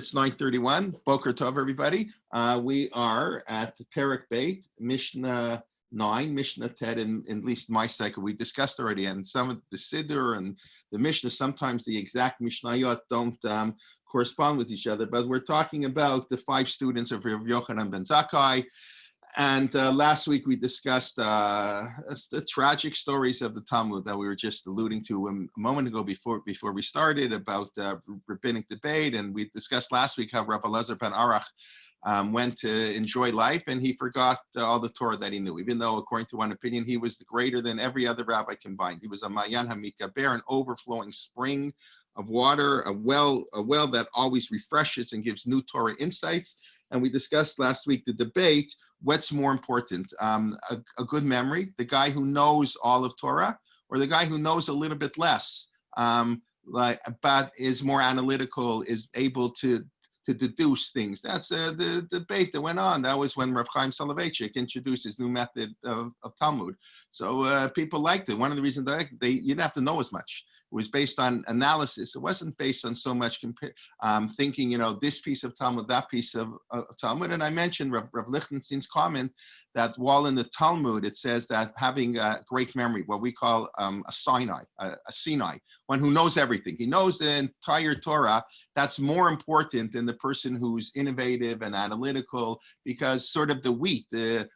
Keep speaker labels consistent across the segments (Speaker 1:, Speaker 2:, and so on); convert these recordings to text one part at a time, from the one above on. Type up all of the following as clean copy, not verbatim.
Speaker 1: It's 9:31. Boker Tov, everybody. We are at Pirkei, Mishnah 9, Mishnah 10, in at least my cycle. We discussed already, and some of the Siddur and the Mishnah, sometimes the exact Mishnayot don't correspond with each other, but we're talking about the 5 students of Rav Yochanan ben Zakkai. And last week we discussed the tragic stories of the Talmud that we were just alluding to a moment ago before we started about rabbinic debate. And we discussed last week how Rabbi Elazar ben Arach went to enjoy life, and he forgot all the Torah that he knew, even though, according to one opinion, he was greater than every other rabbi combined. He was a Mayan Hamikaber, an overflowing spring of water, a well that always refreshes and gives new Torah insights. And we discussed last week the debate, what's more important, a good memory, the guy who knows all of Torah, or the guy who knows a little bit less, but is more analytical, is able to deduce things. That's the debate that went on. That was when Rav Chaim Soloveitchik introduced his new method of Talmud. So people liked it. One of the reasons that you didn't have to know as much. It was based on analysis. It wasn't based on so much thinking, this piece of Talmud, that piece of Talmud. And I mentioned Rav Lichtenstein's comment that while in the Talmud it says that having a great memory, what we call a Sinai, one who knows everything, he knows the entire Torah, that's more important than the person who's innovative and analytical, because sort of the wheat,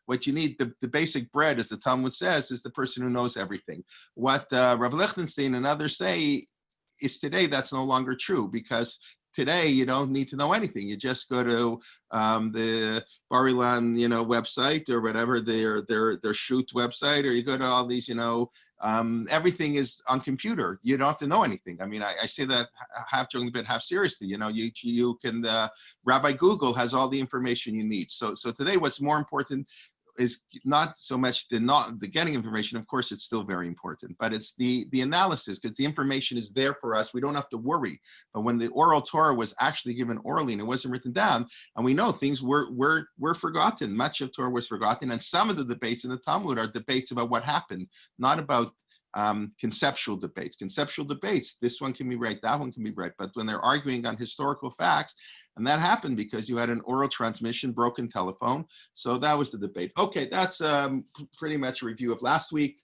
Speaker 1: what you need, the basic bread, as the Talmud says, is the person who knows everything. What Rav Lichtenstein and others say is today that's no longer true, because today you don't need to know anything. You just go to the Bar-Ilan, website, or whatever their shoot website, or you go to all these, everything is on computer. You don't have to know anything. I mean, I say that half joking, but half seriously. You can. Rabbi Google has all the information you need. So today, what's more important is not so much the getting information. Of course, it's still very important, but it's the analysis, because the information is there for us. We don't have to worry. But when the oral Torah was actually given orally and it wasn't written down, and we know things were forgotten. Much of Torah was forgotten, and some of the debates in the Talmud are debates about what happened, not about conceptual debates. Conceptual debates, this one can be right, that one can be right. But when they're arguing on historical facts, and that happened because you had an oral transmission, broken telephone. So that was the debate. Okay, that's pretty much a review of last week.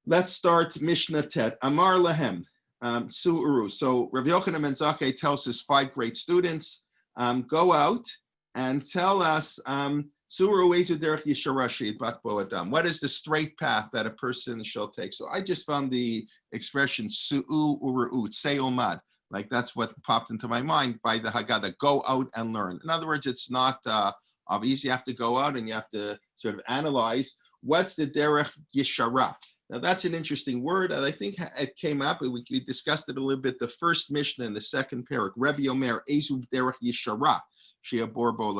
Speaker 1: Let's start Mishnah Tet. Amar Lahem, Su'uru. So Rabbi Yochanan ben Zakkai tells his 5 great students, go out and tell us, what is the straight path that a person shall take? So I just found the expression Su'u Uru'ut, Se'omad. Like that's what popped into my mind by the Haggadah, go out and learn. In other words, it's not obvious. You have to go out and you have to sort of analyze what's the derech yeshara. Now that's an interesting word, and I think it came up, we discussed it a little bit, the first Mishnah in the second parak, Rebbe Omer, Ezu derech yeshara.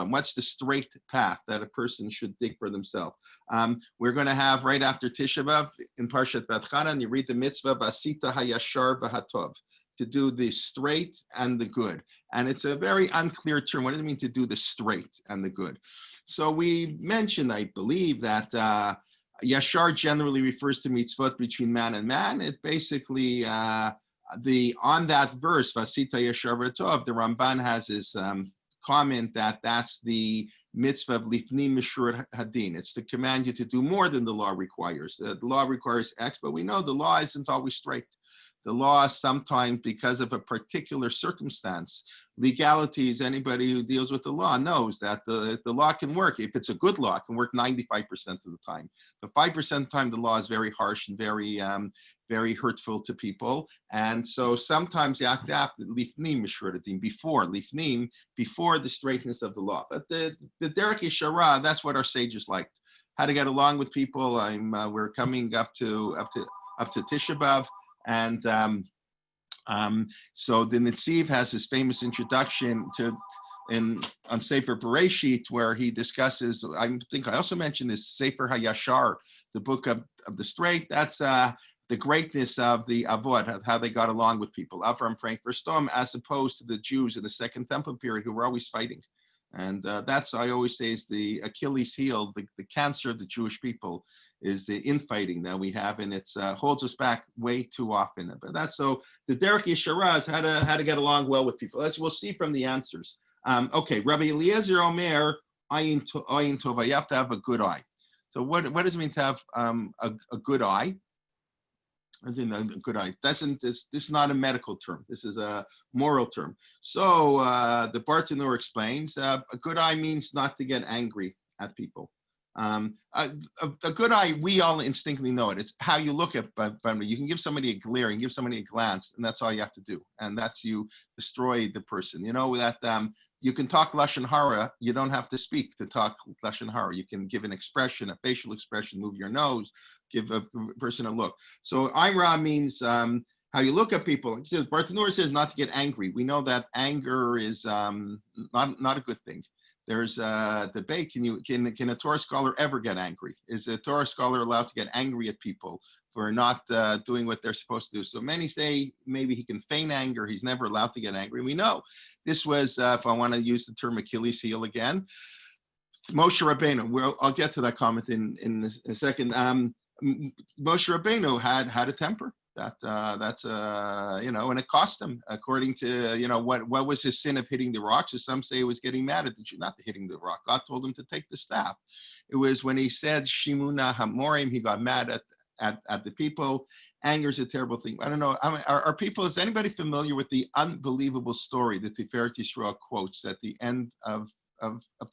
Speaker 1: What's the straight path that a person should dig for themselves? We're going to have right after Tisha B'Av in Parshat V'Chanan, you read the mitzvah Basita Hayashar V'Hatov, to do the straight and the good. And it's a very unclear term. What does it mean to do the straight and the good? So we mentioned, I believe, that Yashar generally refers to mitzvot between man and man. It basically, on that verse, Vasita Yashar V'Tov, the Ramban has his comment that that's the mitzvah of lifnim mishur hadin. It's to command you to do more than the law requires. The law requires X, but we know the law isn't always straight. The law sometimes, because of a particular circumstance, legalities, anybody who deals with the law knows that the law can work. If it's a good law, it can work 95% of the time. But 5% of the time, the law is very harsh and very hurtful to people. And so sometimes you have to have lifnim mishuradim, before the straightness of the law. But the derech yeshara, that's what our sages liked. How to get along with people. We're coming up to Tisha B'Av. And so the Netziv has his famous introduction on Sefer Bereshit, where he discusses, I think I also mentioned this, Sefer HaYashar, the book of the straight. That's the greatness of the Avot, how they got along with people, Avram praying for Stom, as opposed to the Jews in the Second Temple period who were always fighting. And that's, I always say, is the Achilles heel, the cancer of the Jewish people, is the infighting that we have, and it's holds us back way too often. But that's so the Derek Yeshara is how to get along well with people. As we'll see from the answers. Okay, Rabbi Eliezer Omer, ayin tova, you have to have a good eye. So what does it mean to have a good eye? I think a good eye. This is not a medical term. This is a moral term. So the Bartanur explains, a good eye means not to get angry at people. A good eye, we all instinctively know it. It's how you look at, but you can give somebody a glare and give somebody a glance, and that's all you have to do. And that's you destroy the person. You know that you can talk Lashon Hara. You don't have to speak to talk Lashon Hara. You can give an expression, a facial expression, move your nose, give a person a look. So Ayn Ra means how you look at people. It says, Bartanur says not to get angry. We know that anger is not a good thing. There's a debate. Can a Torah scholar ever get angry? Is a Torah scholar allowed to get angry at people for not doing what they're supposed to do? So many say maybe he can feign anger. He's never allowed to get angry. We know this was, if I want to use the term Achilles heel again, Moshe Rabbeinu. I'll get to that comment in a second. Moshe Rabbeinu had a temper. That's and it cost him, according to what was his sin of hitting the rock. So some say it was getting mad at the Jew, not hitting the rock. God told him to take the staff. It was when he said Shimuna Hamorim, he got mad at the people. Anger is a terrible thing. I don't know. Are people? Is anybody familiar with the unbelievable story that Tiferet Yisrael quotes at the end of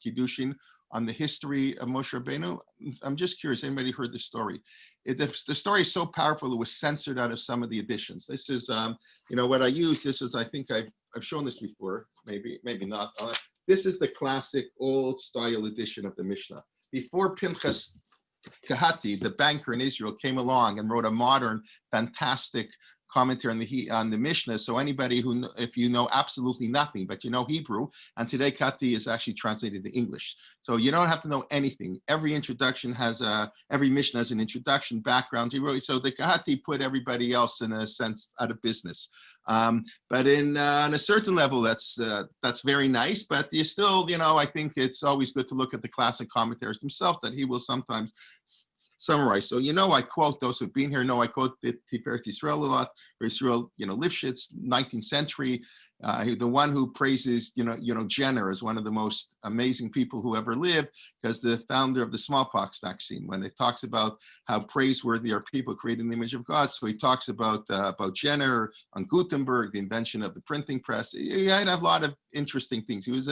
Speaker 1: Kiddushin on the history of Moshe Rabbeinu? I'm just curious, anybody heard the story? The story is so powerful, it was censored out of some of the editions. This is, what I use. This is, I think I've shown this before, maybe not. This is the classic old style edition of the Mishnah. Before Pinchas Kahati, the banker in Israel, came along and wrote a modern, fantastic commentary on the Mishnah. So anybody who, if you know absolutely nothing, but you know Hebrew, and today Kati is actually translated to English. So you don't have to know anything. Every introduction has every Mishnah has an introduction, background. So the Kahati put everybody else in a sense out of business. But on a certain level, that's very nice. But you still, I think it's always good to look at the classic commentaries themselves that he will sometimes summarize. So I quote, those who've been here know I quote the Tiferet Yisrael a lot. Yisrael, Lifshitz, 19th century, the one who praises, Jenner as one of the most amazing people who ever lived, because the founder of the smallpox vaccine, when it talks about how praiseworthy are people created in the image of God. So he talks about Jenner, on Gutenberg, the invention of the printing press. He had a lot of interesting things. He was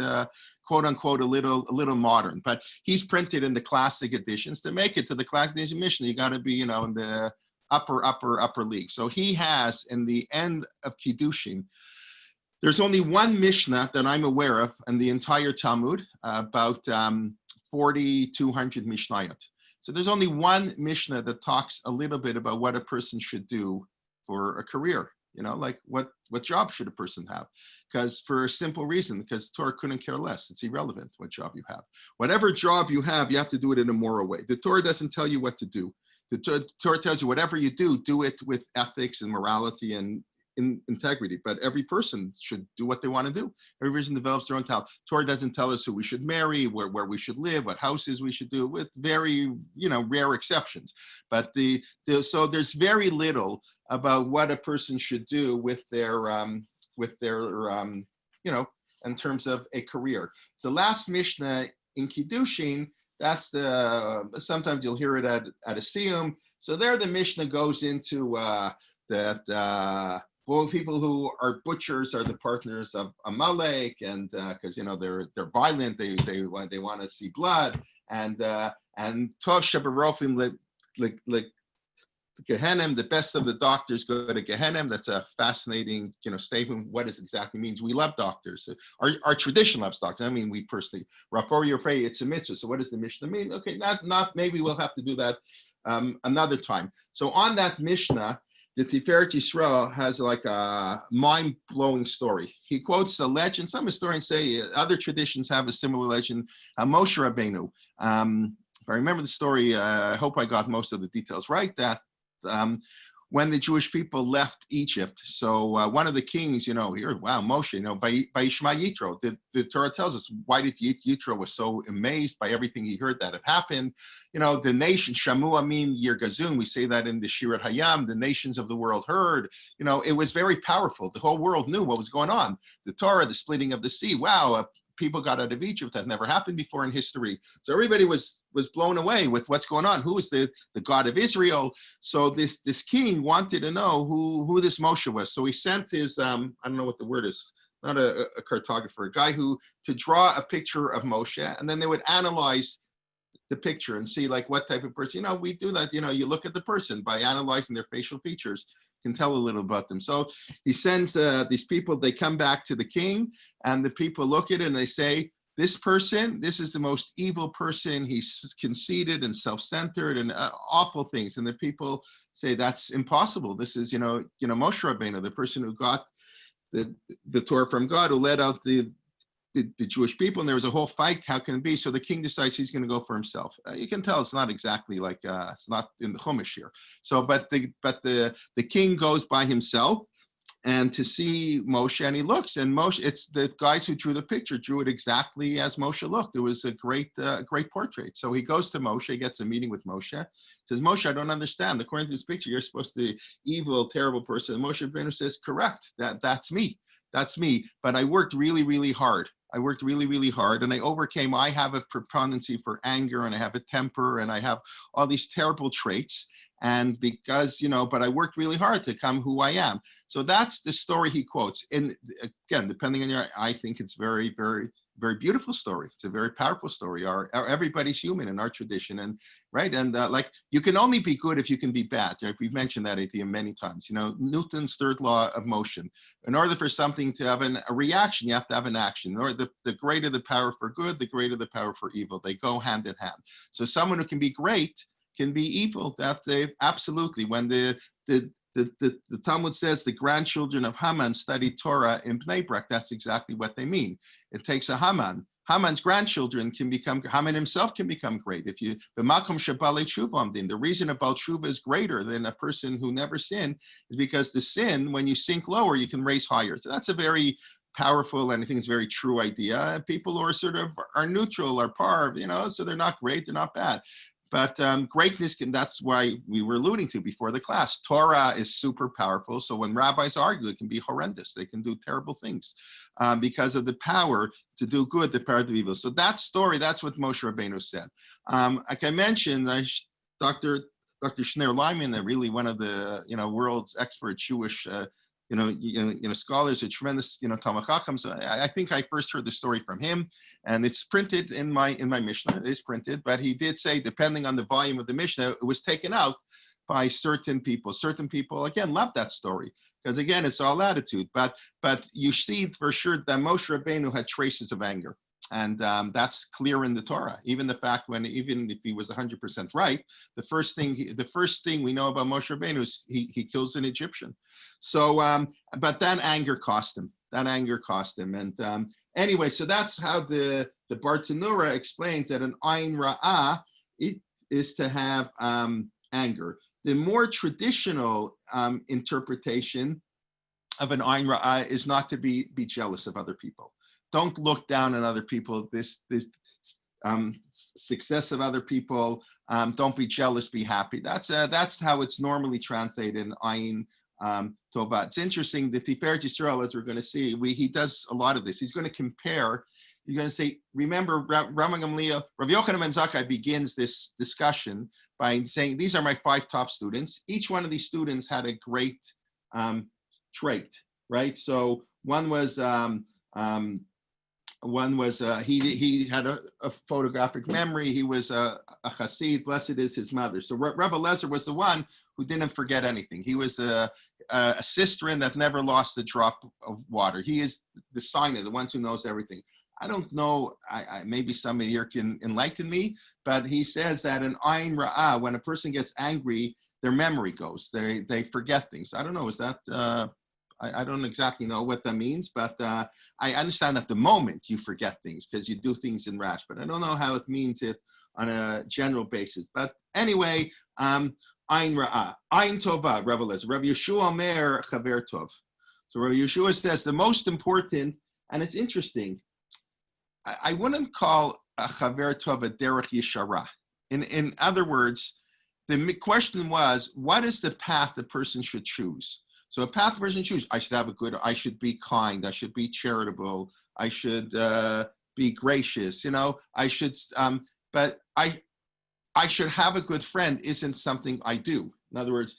Speaker 1: quote unquote a little modern, but he's printed in the classic editions. To make it to the classic edition Mishnah, you got to be, in the upper league. So he has, in the end of Kiddushin, there's only one Mishnah that I'm aware of in the entire Talmud, about 4,200 Mishnayot. So there's only one Mishnah that talks a little bit about what a person should do for a career. Like what job should a person have? Because for a simple reason, because Torah couldn't care less. It's irrelevant what job you have. Whatever job you have to do it in a moral way. The Torah doesn't tell you what to do. The Torah tells you whatever you do it with ethics and morality and integrity. But every person should do what they want to do. Every person develops their own talent. Torah doesn't tell us who we should marry, where we should live, what houses we should do, with very rare exceptions. But so there's very little about what a person should do with their in terms of a career. The last Mishnah in Kiddushin, that's sometimes you'll hear it at a siyum. So there the Mishnah goes into that people who are butchers are the partners of Amalek, and because they're violent, they want to see blood, and Tov Shebarofim like Gehenim, the best of the doctors go to Gehenim. That's a fascinating, statement. What it exactly means. We love doctors. Our tradition loves doctors. I mean, we personally. Rafori Yofrei, it's a mitzvah. So what does the Mishnah mean? Okay, not maybe we'll have to do that another time. So on that Mishnah, the Tiferet Yisrael has like a mind-blowing story. He quotes a legend. Some historians say other traditions have a similar legend. Moshe Rabbeinu. If I remember the story, I hope I got most of the details right. That when the Jewish people left Egypt. So one of the kings, here, wow, Moshe, by Yishma Yitro, the Torah tells us, why did Yitro was so amazed by everything he heard that had happened. The nation, Shamu Amin Yirgazun, we say that in the Shirat Hayam, the nations of the world heard. It was very powerful. The whole world knew what was going on. The Torah, the splitting of the sea, wow, people got out of Egypt. That never happened before in history. So everybody was blown away with what's going on. Who is the God of Israel? So this king wanted to know who this Moshe was. So he sent his, I don't know what the word is, not a cartographer, a guy to draw a picture of Moshe, and then they would analyze the picture and see like what type of person, we do that, you look at the person by analyzing their facial features, can tell a little about them. So he sends these people, they come back to the king, and the people look at it and they say, this person, this is the most evil person. He's conceited and self-centered and awful things. And the people say, that's impossible. This is, Moshe Rabbeinu, the person who got the Torah from God, who led out the Jewish people, and there was a whole fight. How can it be? So the king decides he's going to go for himself. You can tell it's not exactly like it's not in the Chumash here. So, but the king goes by himself, and to see Moshe, and he looks, and Moshe, it's the guys who drew the picture drew it exactly as Moshe looked. It was a great portrait. So he goes to Moshe, gets a meeting with Moshe, says, Moshe, I don't understand. According to this picture, you're supposed to be evil, terrible person. And Moshe Rabbeinu says, correct. That's me. That's me. But I worked really, really hard. And I overcame. I have a propendency for anger, and I have a temper, and I have all these terrible traits. And because, but I worked really hard to become who I am. So that's the story he quotes. And again, depending on I think it's very, very, very beautiful story. It's a very powerful story. Everybody's human in our tradition, and right. And like, you can only be good if you can be bad. Right? We've mentioned that idea many times. Newton's third law of motion. In order for something to have a reaction, you have to have an action. Or the greater the power for good, the greater the power for evil. They go hand in hand. So someone who can be great can be evil. That they absolutely. When the Talmud says the grandchildren of Haman studied Torah in Bnei Brak, that's exactly what they mean. It takes a Haman. Haman's grandchildren can become, Haman himself can become great. If you, the reason a Baal Tshuva is greater than a person who never sinned is because the sin, when you sink lower, you can raise higher. So that's a very powerful, and I think it's a very true idea. People who are sort of are neutral, are par, so they're not great, they're not bad. But greatness that's why we were alluding to before the class. Torah is super powerful. So when rabbis argue, it can be horrendous. They can do terrible things because of the power to do good, the power to do evil. So that story, that's what Moshe Rabbeinu said. Like I mentioned, Dr. Schneur Lyman, really one of the world's expert Jewish scholars, a tremendous, Talmid Chacham. So I think I first heard the story from him, and it's printed in my Mishnah. It is printed, but he did say, depending on the volume of the Mishnah, it was taken out by certain people. Certain people, again, love that story because, again, it's all attitude. But you see for sure that Moshe Rabbeinu had traces of anger. And that's clear in the Torah. Even the fact even if he was 100% right, the first thing we know about Moshe Rabbeinu is he kills an Egyptian. So, but that anger cost him. And anyway, so that's how the Bartanura explains that an Ayin Ra'ah is to have anger. The more traditional interpretation of an Ayin Ra'ah is not to be jealous of other people. Don't look down on other people. This success of other people. Don't be jealous. Be happy. That's how it's normally translated in Ayin Tova. It's interesting. The Tiferet Yisrael, as we're going to see, he does a lot of this. He's going to compare. You're going to say, remember, Rav Yochanan ben Zakkai begins this discussion by saying, these are my 5 top students. Each one of these students had a great trait, right? So one was he had a photographic memory. He was a chassid. Blessed is his mother. So Rebbe Lezer was the one who didn't forget anything. He was a cistern that never lost a drop of water. He is the signer, the one who knows everything. I don't know, maybe somebody here can enlighten me, but he says that an Ayin Ra'ah, when a person gets angry, their memory goes. They forget things. I don't know, is that... I don't exactly know what that means, but I understand at the moment you forget things because you do things in rash, but I don't know how it means it on a general basis. But anyway, Ayin Ain Ra'ah. Ain Tova, Rabbi Yeshua Omer Chaver Tov. So Rabbi Yeshua says the most important, and it's interesting, I wouldn't call a Chaver Tov a Derech Yeshara. In other words, the question was, what is the path the person should choose? So a path the person choose, I should be kind, I should be charitable, I should be gracious, but I should have a good friend isn't something I do. In other words,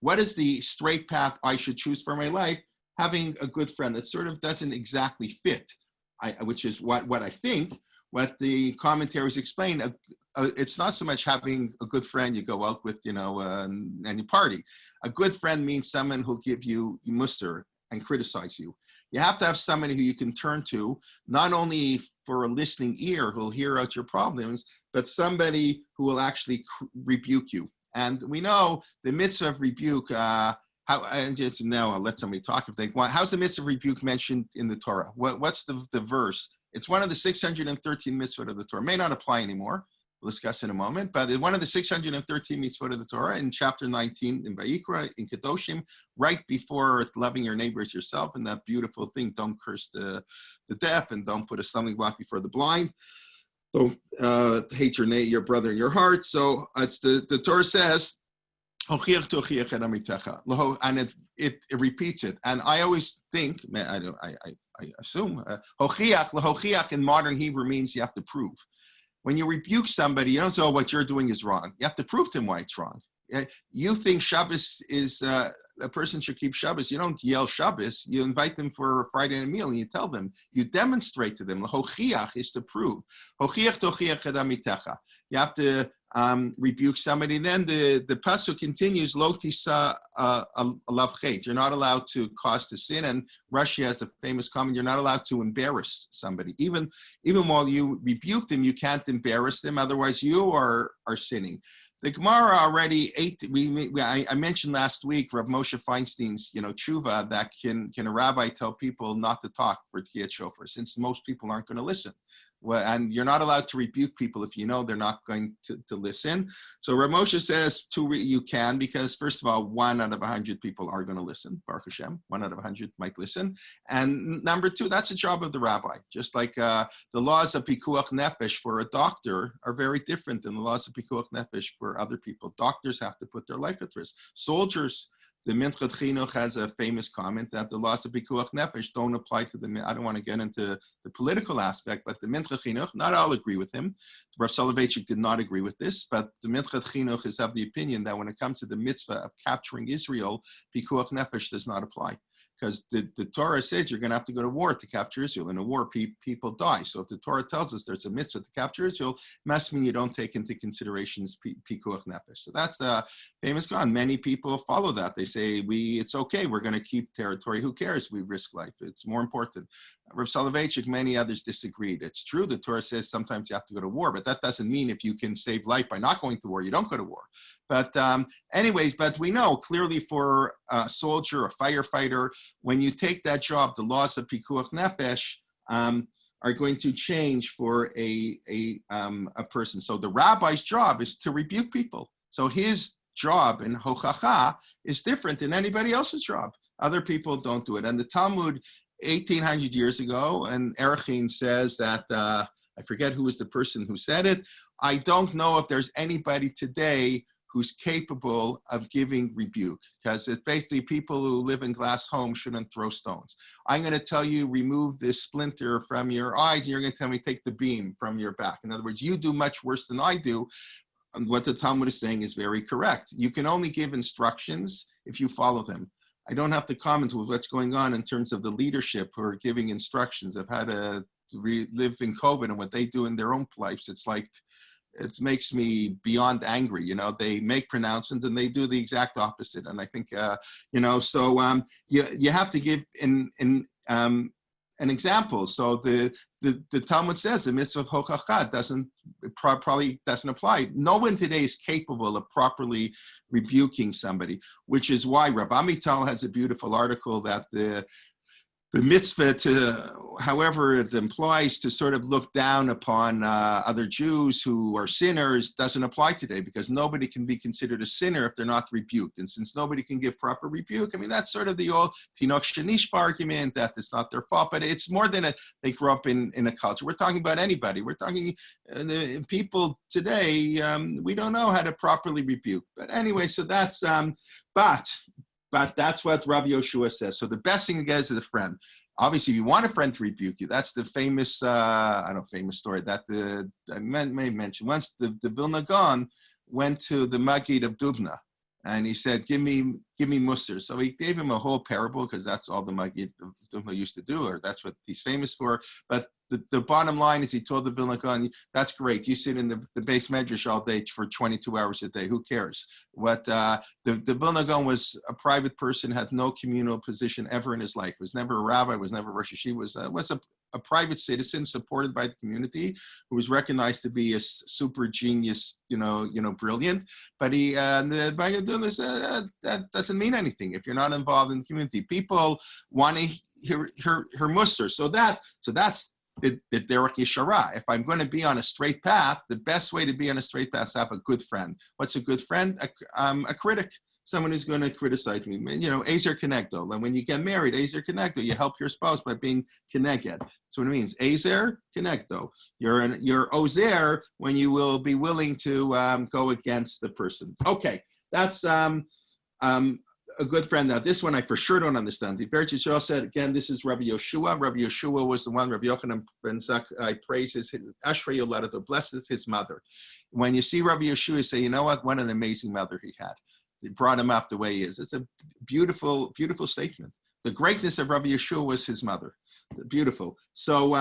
Speaker 1: what is the straight path I should choose for my life? Having a good friend that sort of doesn't exactly fit, which is what I think. What the commentaries explain, it's not so much having a good friend you go out with, and you party. A good friend means someone who'll give you mussar and criticize you. You have to have somebody who you can turn to, not only for a listening ear who'll hear out your problems, but somebody who will actually rebuke you. And we know the mitzvah of rebuke, I'll let somebody talk if they want. How's the mitzvah of rebuke mentioned in the Torah? What's the verse? It's one of the 613 mitzvot of the Torah. It may not apply anymore. We'll discuss in a moment. But one of the 613 mitzvot of the Torah in chapter 19 in Vayikra, in Kedoshim, right before loving your neighbor as yourself, and that beautiful thing, don't curse the deaf and don't put a stumbling block before the blind. Don't hate your brother in your heart. So it's the Torah says, and it repeats it. And I always think, I assume, hochiach in modern Hebrew means you have to prove. When you rebuke somebody, you don't say, what you're doing is wrong. You have to prove to them why it's wrong. You think Shabbos is, a person should keep Shabbos. You don't yell Shabbos. You invite them for a Friday night meal and you tell them. You demonstrate to them. Hochiach is to prove. Hochiach tochiach edamitecha. You have to rebuke somebody. Then the pasuk continues, lo tisa alav chet. You're not allowed to cause the sin. And Rashi has a famous comment, you're not allowed to embarrass somebody. Even while you rebuke them, you can't embarrass them. Otherwise, you are sinning. The Gemara already I mentioned last week, Rav Moshe Feinstein's, tshuva, that can a rabbi tell people not to talk for Tkiyat Shofar, since most people aren't going to listen. Well, and you're not allowed to rebuke people if you know they're not going to listen. So Rav Moshe says you can, because first of all, 1 out of 100 people are going to listen. Baruch Hashem, 1 out of 100 might listen. And number 2, that's the job of the rabbi. Just like the laws of Pikuach Nefesh for a doctor are very different than the laws of Pikuach Nefesh for other people. Doctors have to put their life at risk. Soldiers, the Minchas Chinuch has a famous comment that the laws of Pikuach Nefesh don't apply to the, I don't want to get into the political aspect, but the Minchas Chinuch, not all agree with him. Rav Soloveitchik did not agree with this, but the Minchas Chinuch is of the opinion that when it comes to the mitzvah of capturing Israel, Pikuach Nefesh does not apply. Because the Torah says you're going to have to go to war to capture Israel. In a war, people die. So if the Torah tells us there's a mitzvah to capture Israel, must mean you don't take into considerations pikuach nefesh. So that's the famous Quran. Many people follow that. They say, it's okay, we're going to keep territory. Who cares? We risk life. It's more important. Rav Soloveitchik, many others disagreed. It's true, the Torah says sometimes you have to go to war, but that doesn't mean if you can save life by not going to war, you don't go to war. But anyways, but we know clearly for a soldier, a firefighter, when you take that job, the laws of Pikuach Nefesh are going to change for a person. So the rabbi's job is to rebuke people. So his job in Hochacha is different than anybody else's job. Other people don't do it. And the Talmud 1,800 years ago, and Erechin says that, I forget who was the person who said it, I don't know if there's anybody today who's capable of giving rebuke, because it's basically people who live in glass homes shouldn't throw stones. I'm going to tell you, remove this splinter from your eyes, and you're going to tell me, take the beam from your back. In other words, you do much worse than I do. And what the Talmud is saying is very correct. You can only give instructions if you follow them. I don't have to comment with what's going on in terms of the leadership who are giving instructions of how to live in COVID and what they do in their own lives. It's like, it makes me beyond angry. They make pronouncements and they do the exact opposite. And I think, so you have to give an example. So the Talmud says the mitzvah of hochacha probably doesn't apply. No one today is capable of properly rebuking somebody, which is why Rabbi Amital has a beautiful article that the mitzvah to, however it implies, to sort of look down upon other Jews who are sinners doesn't apply today, because nobody can be considered a sinner if they're not rebuked. And since nobody can give proper rebuke, I mean, that's sort of the old Tinok Shanishpa argument that it's not their fault, but it's more than they grew up in a culture. We're talking about anybody. We're talking people today, we don't know how to properly rebuke. But anyway, so that's, but that's what Rabbi Yoshua says. So the best thing to get is a friend. Obviously, you want a friend to rebuke you. That's the famous, famous story that I may mention. Once the Vilna Gaon went to the Maggid of Dubna, and he said, give me Musar. So he gave him a whole parable, because that's all the Maggid of Dubna used to do, or that's what he's famous for. But the bottom line is, he told the Vilna Gaon, that's great. You sit in the base medrash all day for 22 hours a day. Who cares? What the Vilna Gaon was a private person, had no communal position ever in his life. Was never a rabbi. Was never Rosh Yeshiva. Was a private citizen supported by the community, who was recognized to be a super genius, brilliant. But the Maggid said that doesn't mean anything if you're not involved in the community. People want to hear Musar. So that's the derech yeshara. If I'm going to be on a straight path, the best way to be on a straight path is to have a good friend. What's a good friend? A critic. Someone who's going to criticize me. Ezer Kenegdo. And when you get married, Ezer Kenegdo, you help your spouse by being Keneged. That's what it means. Ezer Kenegdo. You're Ozer when you will be willing to go against the person. Okay, that's a good friend. Now, this one I for sure don't understand. The Pirkei said, again, this is Rabbi Yoshua. Rabbi Yoshua was the one, Rabbi Yochanan ben Zakkai praises, Ashrei Yoledato, blesses his mother. When you see Rabbi Yoshua, you say, you know what an amazing mother he had. They brought him up the way he is. It's a beautiful, beautiful statement. The greatness of Rabbi Yeshua was his mother. Beautiful. So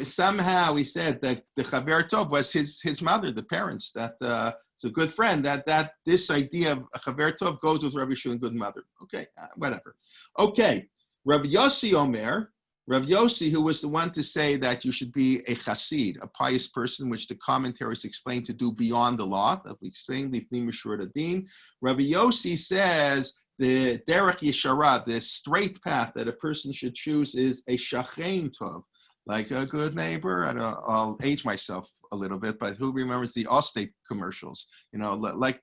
Speaker 1: somehow he said that the Chaver Tov was his mother, the parents. That it's a good friend. That this idea of a Chaver Tov goes with Rabbi Yeshua and good mother. Okay, whatever. Okay, Rabbi Yossi Omer. Rav Yossi, who was the one to say that you should be a chassid, a pious person, which the commentaries explain to do beyond the law, that we explained, Lifnim Mishur Adin. Rabbi Yossi says the derech yeshara, the straight path that a person should choose, is a shachein tov, like a good neighbor. I'll age myself a little bit, but who remembers the Allstate commercials? Like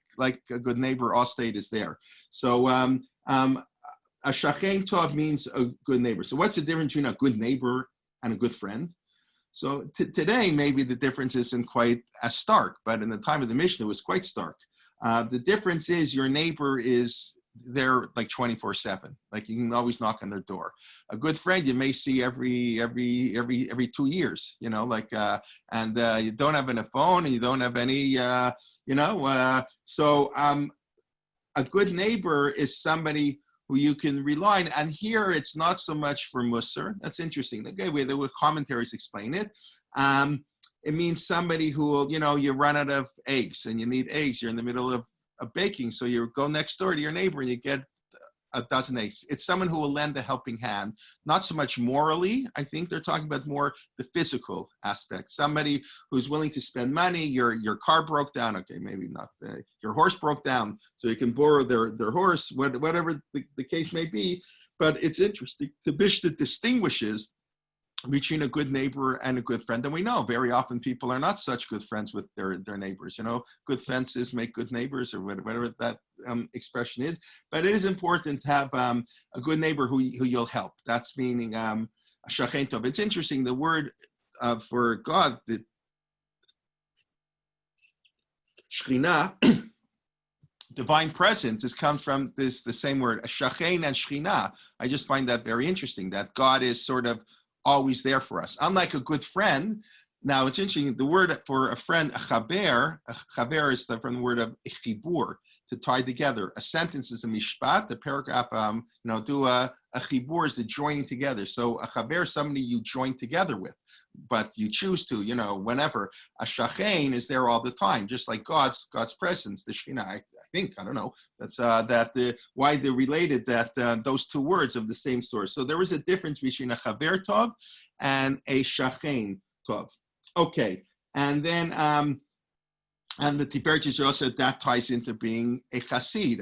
Speaker 1: a good neighbor, Allstate is there. So a shachein tov means a good neighbor. So what's the difference between a good neighbor and a good friend? So today, maybe the difference isn't quite as stark, but in the time of the Mishnah, it was quite stark. The difference is your neighbor is there like 24/7. Like you can always knock on their door. A good friend you may see every 2 years. And you don't have a phone and you don't have any. So a good neighbor is somebody who you can rely on. And here it's not so much for Musar. That's interesting. The way the commentaries explain it. It means somebody who will, you run out of eggs and you need eggs. You're in the middle of baking. So you go next door to your neighbor and you get a dozen eggs. It's someone who will lend a helping hand, not so much morally. I think they're talking about more the physical aspect. Somebody who's willing to spend money. Your car broke down. Okay, maybe not. Your horse broke down, so you can borrow their horse, whatever the case may be. But it's interesting. The Mishnah distinguishes between a good neighbor and a good friend. And we know very often people are not such good friends with their neighbors. Good fences make good neighbors, or whatever that expression is. But it is important to have a good neighbor who you'll help. That's meaning a shachein tov. It's interesting, the word for God, the Shekhinah, divine presence, comes from the same word, shachein and Shekhinah. I just find that very interesting, that God is sort of always there for us. Unlike a good friend, now it's interesting, the word for a friend, a chaber is from the word of chibur, to tie together. A sentence is a mishpat, the paragraph, do a chibur is the joining together. So a chaber is somebody you join together with, but you choose to, whenever. A shachein is there all the time, just like God's presence, the Shekhinah. I think, I don't know, that's why they're related, that those two words of the same source. So there is a difference between a chaver tov and a shachein tov. Okay, and then and the Pirkei also, that ties into being a chassid.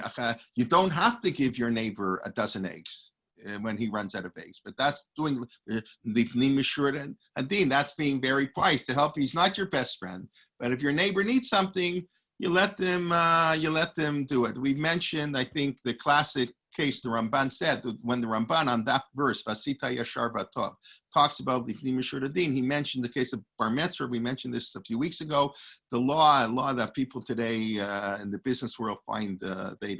Speaker 1: You don't have to give your neighbor a dozen eggs. when he runs out of eggs. But that's doing lifnim mishur hadin. That's being very wise to help. He's not your best friend, but if your neighbor needs something, you let them do it. We've mentioned, I think, the classic case the Ramban said when the Ramban on that verse Vasita Yashar Batov talks about Lifnim Mishur Hadin. He mentioned the case of Bar Mitzvah. We mentioned this a few weeks ago. The law that people today in the business world find they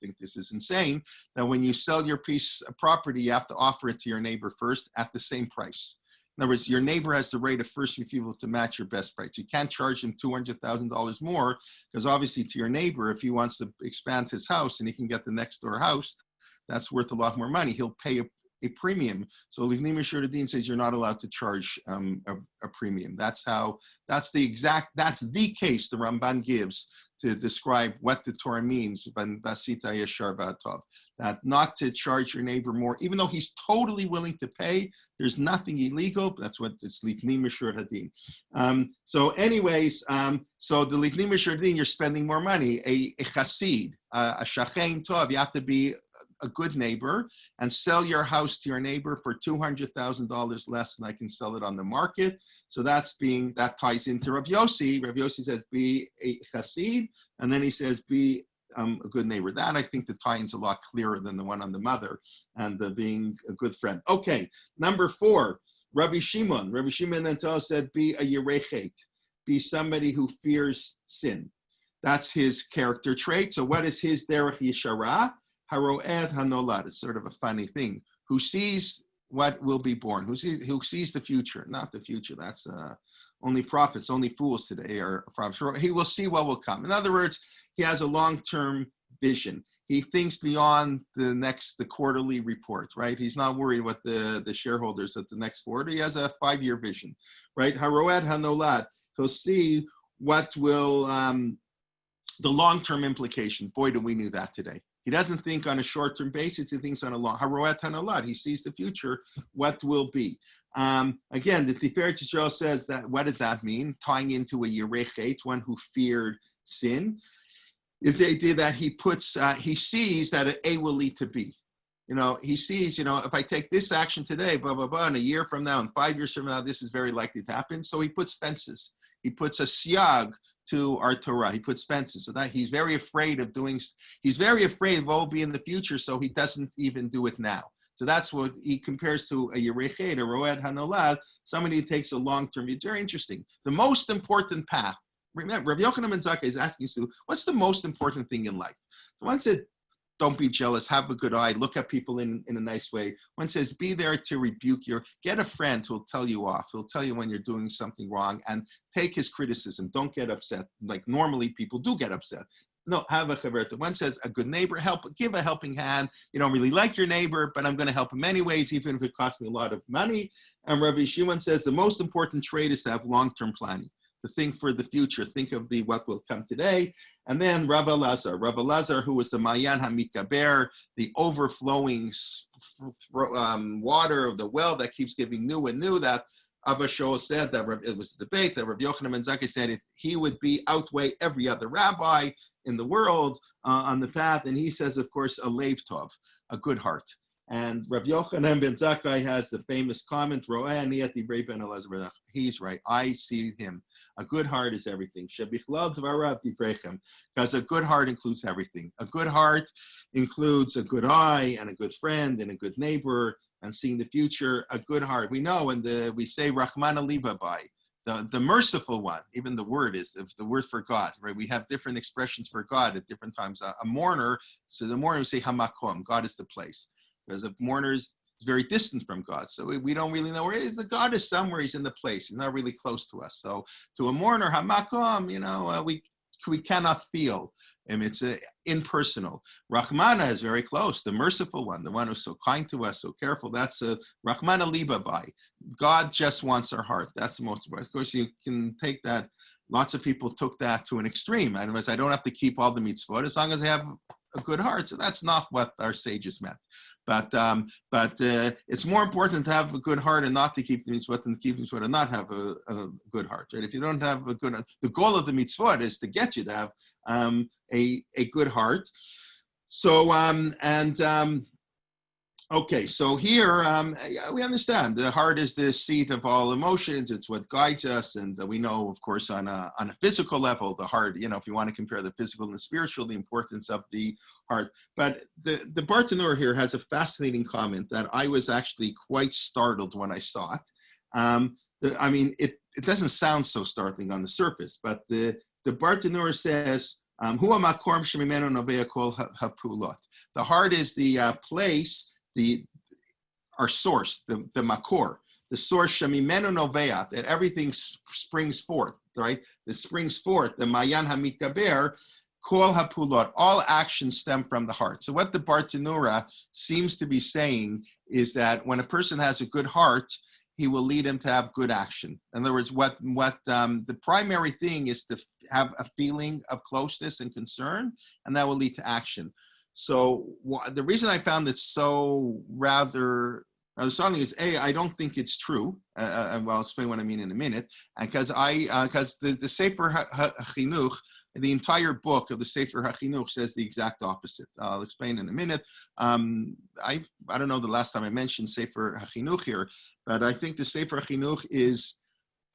Speaker 1: think this is insane. That when you sell your piece of property, you have to offer it to your neighbor first at the same price. In other words, your neighbor has the right of first refusal to match your best price. You can't charge him $200,000 more because obviously to your neighbor, if he wants to expand his house and he can get the next door house, that's worth a lot more money. He'll pay a premium. So Livnim Mishur Hadin says you're not allowed to charge a premium. That's the case the Ramban gives to describe what the Torah means, that not to charge your neighbor more, even though he's totally willing to pay. There's nothing illegal. That's what it's Lifnim Mishur Hadin. So anyways, so the Lifnim Mishur Hadin, you're spending more money. A chassid, a shachein tov, you have to be a good neighbor and sell your house to your neighbor for $200,000 less than I can sell it on the market. So that ties into Rav Yossi. Rav Yossi says be a chassid, and then he says be a good neighbor. That I think the tie-in's a lot clearer than the one on the mother and the being a good friend. Okay, number 4, Rabbi Shimon. Rabbi Shimon then said be a yerechet, be somebody who fears sin. That's his character trait. So what is his derech yeshara? Haroed hanolad. It's sort of a funny thing. Who sees what will be born? Who sees the future? Not the future. That's only prophets, only fools today are prophets. He will see what will come. In other words, he has a long-term vision. He thinks beyond the quarterly report, right? He's not worried what the shareholders at the next quarter. He has a 5-year vision, right? Haroed hanolad. He'll see what will the long-term implication. Boy, do we knew that today. He doesn't think on a short-term basis. He thinks on a long. Haroet hanolad. He sees the future, what will be. Again, the Tiferet Yisrael says that. What does that mean? Tying into a yerechet, one who feared sin, is the idea that he sees that A will lead to B. He sees, if I take this action today, blah, blah, blah, and a year from now and 5 years from now, this is very likely to happen. So he puts fences. He puts a siyag to our Torah. He puts fences. So that he's very afraid of what will be in the future, so he doesn't even do it now. So that's what he compares to a yerechet, a roed hanolad, somebody who takes a long-term view. Very interesting. The most important path. Remember, Rabbi Yochanan ben Zakkai is asking you, what's the most important thing in life? So one said, don't be jealous, have a good eye, look at people in a nice way. One says, be there to rebuke get a friend who'll tell you off. He'll tell you when you're doing something wrong and take his criticism. Don't get upset. Like normally people do get upset. No, have a chaverta. One says, a good neighbor, give a helping hand. You don't really like your neighbor, but I'm going to help him anyways, even if it costs me a lot of money. And Rabbi Shimon says, the most important trait is to have long-term planning. To think for the future, think of what will come today. And then Rabbi Lazar, who was the Mayan HaMikaber, the overflowing water of the well that keeps giving new and new, that Abba Shaul said that it was a debate that Rabbi Yochanan ben Zakkai said he would outweigh every other rabbi in the world on the path. And he says, of course, a leiv tov, a good heart. And Rabbi Yochanan ben Zakkai has the famous comment, he's right, I see him. A good heart is everything. Because a good heart includes everything. A good heart includes a good eye and a good friend and a good neighbor and seeing the future. A good heart. We know when we say Rahmana Libabai, the merciful one, even the word is the word for God, right? We have different expressions for God at different times. A mourner, so the mourner we say Hamakom, God is the place. Because a mourner is very distant from God. So we don't really know where he is. The God is somewhere, he's in the place. He's not really close to us. So to a mourner, Hamakom, we cannot feel him. It's impersonal. Rahmana is very close, the merciful one, the one who's so kind to us, so careful. That's a Rahmana Libabai. God just wants our heart. That's the most important. Of course, you can take that. Lots of people took that to an extreme. In other words, I don't have to keep all the mitzvot as long as I have a good heart. So that's not what our sages meant. But it's more important to have a good heart and not to keep the mitzvot than to keep the mitzvot and not have a good heart. Right? If you don't have a good heart, the goal of the mitzvot is to get you to have a good heart. So Okay, so here we understand the heart is the seat of all emotions. It's what guides us, and we know, of course, on a physical level, the heart. If you want to compare the physical and the spiritual, the importance of the heart. But the Bartanur here has a fascinating comment that I was actually quite startled when I saw it. It doesn't sound so startling on the surface, but the Bartanur says, "Hu hamakom shemimenu novea kol hapulot." The heart is the place. Our source, the makor, the source shemimenu novea, that everything springs forth, right? That springs forth, the mayan hamikaber, kol hapulot, all actions stem from the heart. So what the Bartanura seems to be saying is that when a person has a good heart, he will lead him to have good action. In other words, what the primary thing is to have a feeling of closeness and concern, and that will lead to action. So the reason I found it so rather startling is I don't think it's true. I'll explain what I mean in a minute. And because the Sefer HaChinuch, the entire book of the Sefer HaChinuch says the exact opposite. I'll explain in a minute. I don't know the last time I mentioned Sefer HaChinuch here, but I think the Sefer HaChinuch is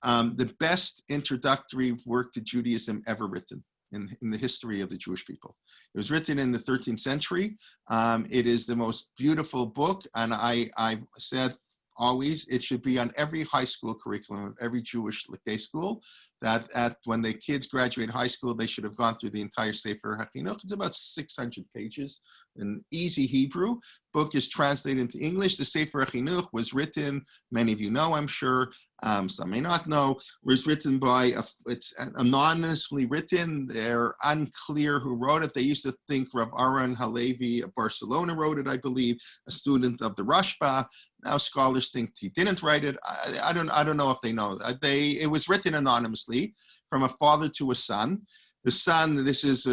Speaker 1: the best introductory work to Judaism ever written in the history of the Jewish people. It was written in the 13th century. It is the most beautiful book, and I've said always it should be on every high school curriculum of every Jewish day school, that when the kids graduate high school, they should have gone through the entire Sefer HaChinuch. It's about 600 pages in easy Hebrew. Book is translated into English. The Sefer HaChinuch was written, many of you know, I'm sure, some may not know, was written by, it's anonymously written. They're unclear who wrote it. They used to think Rav Aaron Halevi of Barcelona wrote it, I believe, a student of the Rashba. Now scholars think he didn't write it. I don't know if they know. It was written anonymously from a father to a son. The son, this is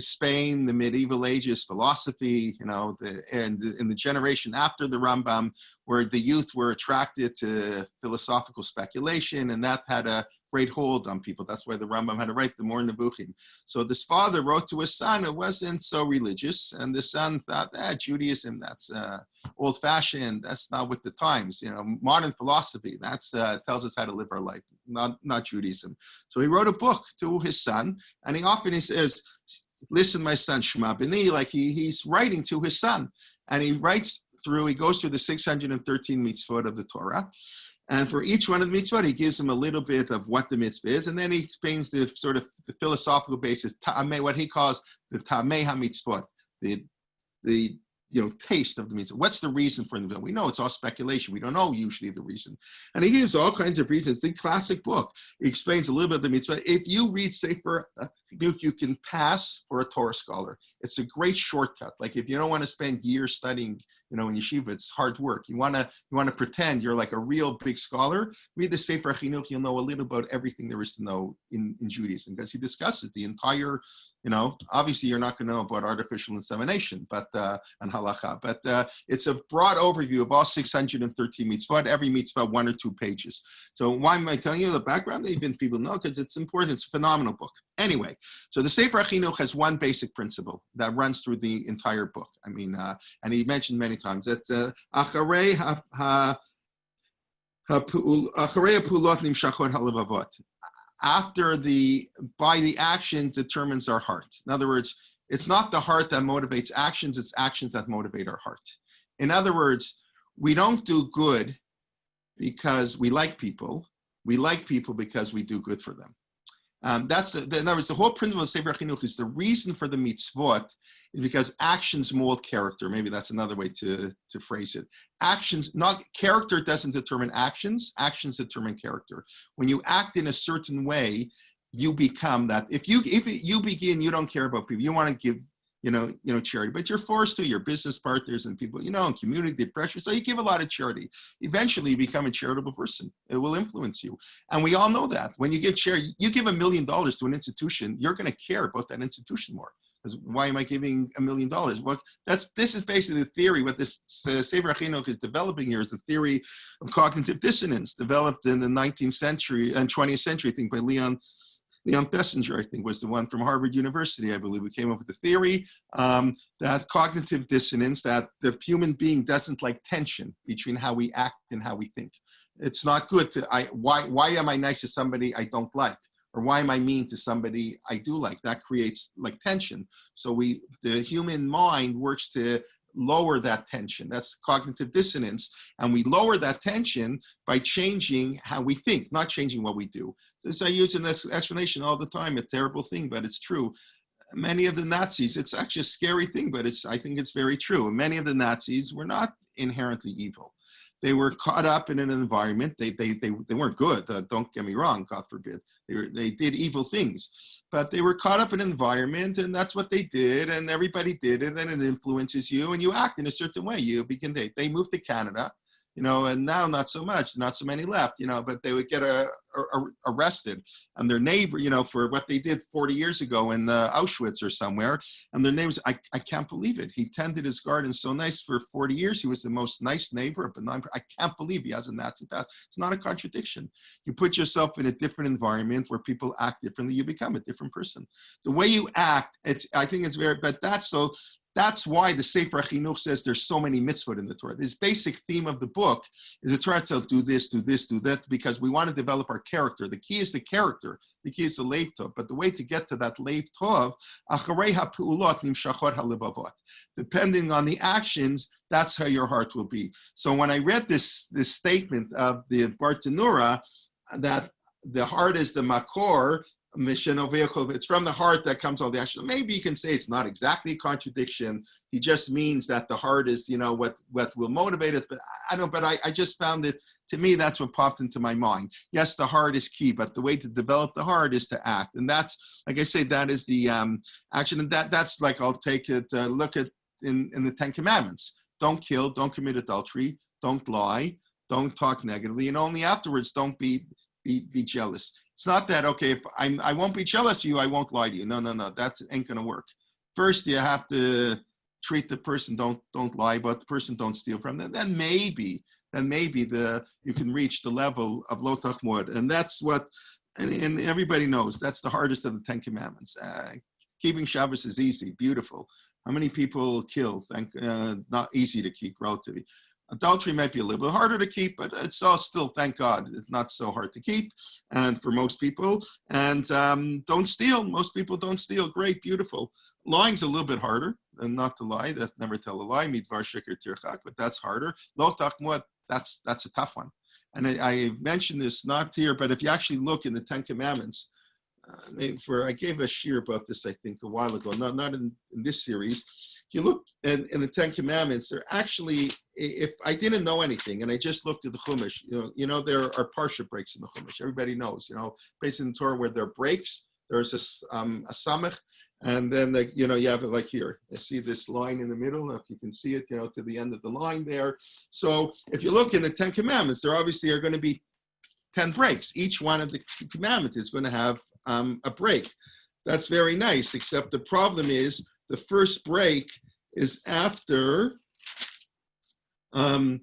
Speaker 1: Spain, the medieval ages, philosophy, and in the generation after the Rambam, where the youth were attracted to philosophical speculation, and that had a great hold on people. That's why the Rambam had to write the Mor Nevuchim. So this father wrote to his son who wasn't so religious, and the son thought, Judaism, that's old-fashioned, that's not with the times. Modern philosophy, that's tells us how to live our life, not Judaism. So he wrote a book to his son, and he says, listen, my son, Shema B'ni, like he's writing to his son. And he goes through the 613 mitzvot of the Torah. And for each one of the mitzvot, he gives him a little bit of what the mitzvah is, and then he explains the sort of the philosophical basis, what he calls the tamei ha-mitzvot, the taste of the mitzvah. What's the reason for the mitzvah? We know it's all speculation. We don't know usually the reason. And he gives all kinds of reasons. The classic book, he explains a little bit of the mitzvah. If you read Sefer HaChinuch, you can pass for a Torah scholar. It's a great shortcut. Like if you don't want to spend years studying, in yeshiva, it's hard work. You want to pretend you're like a real big scholar. Read the Sefer HaChinuch, you'll know a little about everything there is to know in Judaism, because he discusses the entire, obviously you're not going to know about artificial insemination, and halacha, but it's a broad overview of all 613 mitzvot, every mitzvah 1 or 2 pages. So why am I telling you the background? Even people know, because it's important. It's a phenomenal book. Anyway, so the Sefer HaChinuch has one basic principle that runs through the entire book. And he mentioned many times that's acharei hapulot nimshachot halevavot. By the action determines our heart. In other words, it's not the heart that motivates actions, it's actions that motivate our heart. In other words, we don't do good because we like people. We like people because we do good for them. In other words, the whole principle of Sefer HaChinuch is the reason for the mitzvot is because actions mold character. Maybe that's another way to phrase it. Character doesn't determine actions. Actions determine character. When you act in a certain way, you become that. If you begin, you don't care about people. You want to give, charity, but you're forced to. Your business partners and people, and community pressure. So you give a lot of charity. Eventually, you become a charitable person. It will influence you, and we all know that. When you give charity, you give $1 million to an institution, you're going to care about that institution more. Because why am I giving $1 million? Well, this is basically the theory. What this Sefer HaChinuch is developing here is the theory of cognitive dissonance, developed in the 19th century and 20th century, I think, by Leon Leon Fessinger, I think, was the one from Harvard University, I believe, who came up with the theory that cognitive dissonance, that the human being doesn't like tension between how we act and how we think. It's not good to, why am I nice to somebody I don't like? Or why am I mean to somebody I do like? That creates like tension. So the human mind works to lower that tension. That's cognitive dissonance. And we lower that tension by changing how we think, not changing what we do. This I use in this explanation all the time, a terrible thing, but it's true. Many of the Nazis, it's actually a scary thing, but I think it's very true. Many of the Nazis were not inherently evil. They were caught up in an environment. They weren't good. Don't get me wrong, God forbid. They did evil things, but they were caught up in an environment, and that's what they did, and everybody did it, and it influences you, and you act in a certain way. They moved to Canada, and now not so much, not so many left, but they would get arrested, and their neighbor, for what they did 40 years ago in Auschwitz or somewhere, and their neighbors, I can't believe it. He tended his garden so nice for 40 years. He was the most nice neighbor, but I can't believe he has a Nazi past. It's not a contradiction. You put yourself in a different environment where people act differently, you become a different person. The way you act, I think it's very, but that's why the Sefer Chinuch says there's so many mitzvot in the Torah. This basic theme of the book is the Torah tells do this, do this, do that, because we want to develop our character. The key is the character. The key is the leiv tov. But the way to get to that leiv tov, acharei ha'peulot nimshachot halevavot. Depending on the actions, that's how your heart will be. So when I read this statement of the Bartanura, that the heart is the makor, it's from the heart that comes all the action. Maybe you can say it's not exactly a contradiction. He just means that the heart is, what will motivate it. But I just found it, to me, that's what popped into my mind. Yes, the heart is key, but the way to develop the heart is to act. And that's, like I say, that is the action. And that's like, I'll take it, look at in the 10 Commandments. Don't kill, don't commit adultery, don't lie, don't talk negatively, and only afterwards don't be jealous. It's not that, okay, if I won't be jealous of you, I won't lie to you. No, that ain't gonna work. First, you have to treat the person, don't lie, but the person don't steal from them. Then maybe you can reach the level of lo tachmod. And that's what, and everybody knows, that's the hardest of the 10 Commandments. Keeping Shabbos is easy, beautiful. How many people kill? Not easy to keep, relatively. Adultery might be a little bit harder to keep, but it's all still, thank God, it's not so hard to keep, and for most people. And don't steal. Most people don't steal. Great, beautiful. Lying's a little bit harder, and not to lie. That never tell a lie. Midvar sheker tirchak, but that's harder. Lo tachmod, that's a tough one. And I mentioned this not here, but if you actually look in the 10 Commandments, I gave a shir about this, I think, a while ago, not in this series. If you look in the 10 Commandments, they're actually, if I didn't know anything and I just looked at the Chumash, there are parsha breaks in the Chumash. Everybody knows, based in the Torah where there are breaks, there's a samach, and then you have it like here. You see this line in the middle, if you can see it, to the end of the line there. So if you look in the 10 Commandments, there obviously are going to be 10 breaks. Each one of the commandments is going to have a break. That's very nice, except the problem is the first break is after Anochi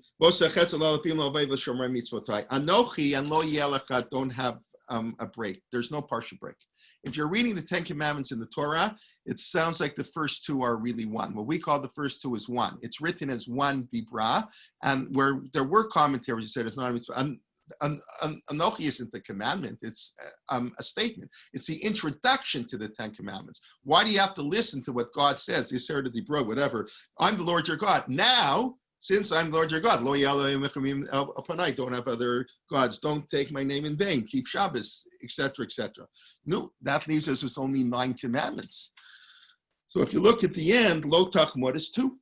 Speaker 1: and Lo Yelecha don't have a break. There's no partial break. If you're reading the 10 Commandments in the Torah, it sounds like the first two are really one. What we call the first two is one. It's written as one dibra, and where there were commentaries that said it's not a mitzvah. Anochi isn't the commandment, it's a statement. It's the introduction to the 10 Commandments. Why do you have to listen to what God says? Whatever. I'm the Lord your God. Now, since I'm the Lord your God, don't have other gods. Don't take my name in vain. Keep Shabbos, etc., etc. No, that leaves us with only 9 commandments. So if you look at the end, lo tachmod is 2.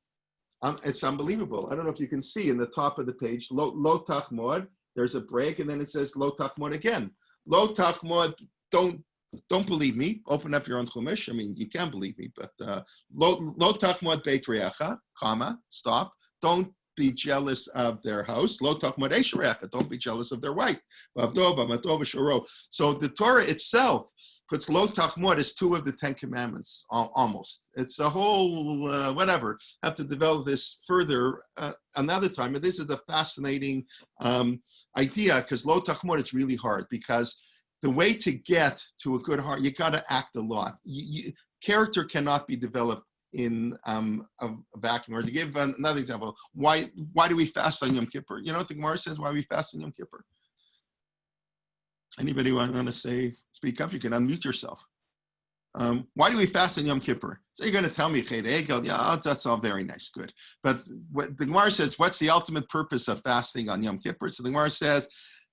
Speaker 1: It's unbelievable. I don't know if you can see in the top of the page, lo tachmod. There's a break, and then it says lo tachmod again. Lo tachmod, don't believe me. Open up your own chumash. I mean, you can believe me, but lo tachmod beit reacha, comma, stop. Don't be jealous of their house. Lo tachmod eish reacha. Don't be jealous of their wife. So the Torah itself puts lo tachmod as 2 of the 10 Commandments, almost. It's a whole, whatever. Have to develop this further another time. But this is a fascinating idea, because lo tachmod is really hard, because the way to get to a good heart, you got to act a lot. Character cannot be developed in a vacuum. Or to give another example, why do we fast on Yom Kippur? You know what the Gemara says? Why we fast on Yom Kippur? Anybody want to speak up? You can unmute yourself. Why do we fast on Yom Kippur? So you're going to tell me, yeah, that's all very nice, good. But what the Gemara says, what's the ultimate purpose of fasting on Yom Kippur? So the Gemara says,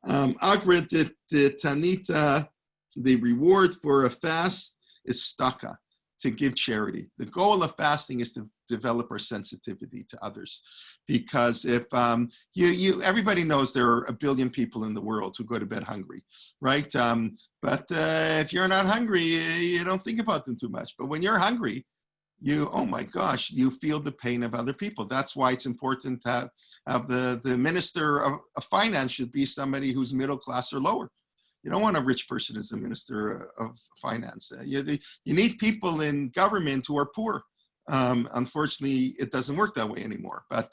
Speaker 1: Agrit Tanita, the reward for a fast is staka, to give charity. The goal of fasting is to develop our sensitivity to others, because if everybody knows there are 1 billion people in the world who go to bed hungry, right? But if you're not hungry, you don't think about them too much. But when you're hungry, oh my gosh, you feel the pain of other people. That's why it's important to have the minister of finance should be somebody who's middle class or lower. You don't want a rich person as the minister of finance. You need people in government who are poor. Unfortunately, it doesn't work that way anymore. But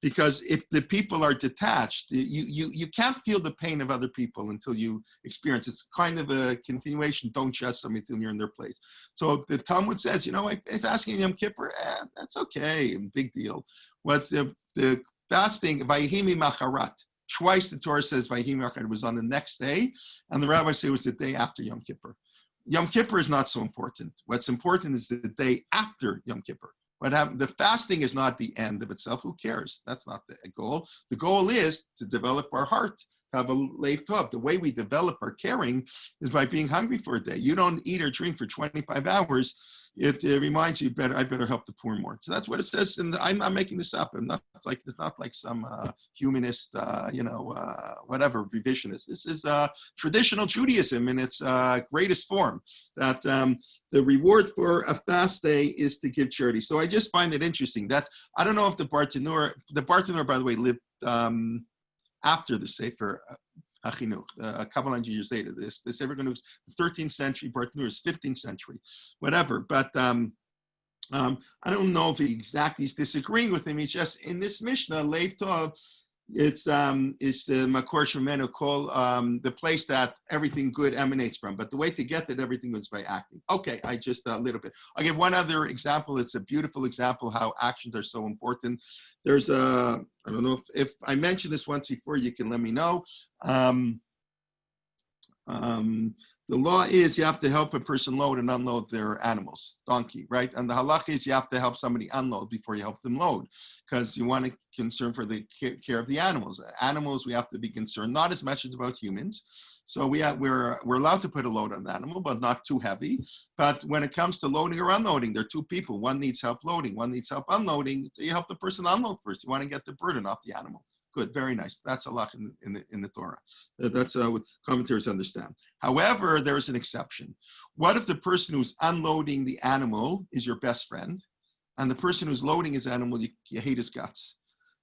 Speaker 1: because if the people are detached, you can't feel the pain of other people until you experience. It's kind of a continuation. Don't judge somebody until you're in their place. So the Talmud says, if asking Yom Kippur, that's okay, big deal. What the fasting, Vayihimi Macharat. Twice the Torah says Vayihimi Macharat, it was on the next day, and the rabbis say it was the day after Yom Kippur. Yom Kippur is not so important. What's important is the day after Yom Kippur. The fasting is not the end of itself. Who cares? That's not the goal. The goal is to develop our heart, to have a leiv tov. The way we develop our caring is by being hungry for a day. You don't eat or drink for 25 hours. It reminds you, I better help the poor more. So that's what it says. And I'm not making this up. It's not like some humanist, whatever revisionist. This is traditional Judaism in its greatest form. That the reward for a fast day is to give charity. So I just find it interesting that I don't know if the Bartanur, by the way, lived after the Sefer HaChinuch, a couple hundred years later. The Sefer HaChinuch is the 13th century, Bartanur is 15th century, whatever. But I don't know if he exactly is disagreeing with him. He's just in this Mishnah, leiv tov. It's the Makor Shemenu call the place that everything good emanates from. But the way to get that everything is by acting. Okay, I just a little bit. I'll give one other example. It's a beautiful example how actions are so important. There's I don't know if I mentioned this once before, you can let me know. The law is you have to help a person load and unload their animals, donkey, right? And the halach is you have to help somebody unload before you help them load, because you want to concern for the care of the animals. Animals, we have to be concerned not as much as about humans. So we're allowed to put a load on the animal, but not too heavy. But when it comes to loading or unloading, there are two people. One needs help loading, one needs help unloading. So you help the person unload first. You want to get the burden off the animal. Good, very nice. That's halach in the Torah. That's what commentators understand. However, there's an exception. What if the person who's unloading the animal is your best friend, and the person who's loading his animal, you hate his guts?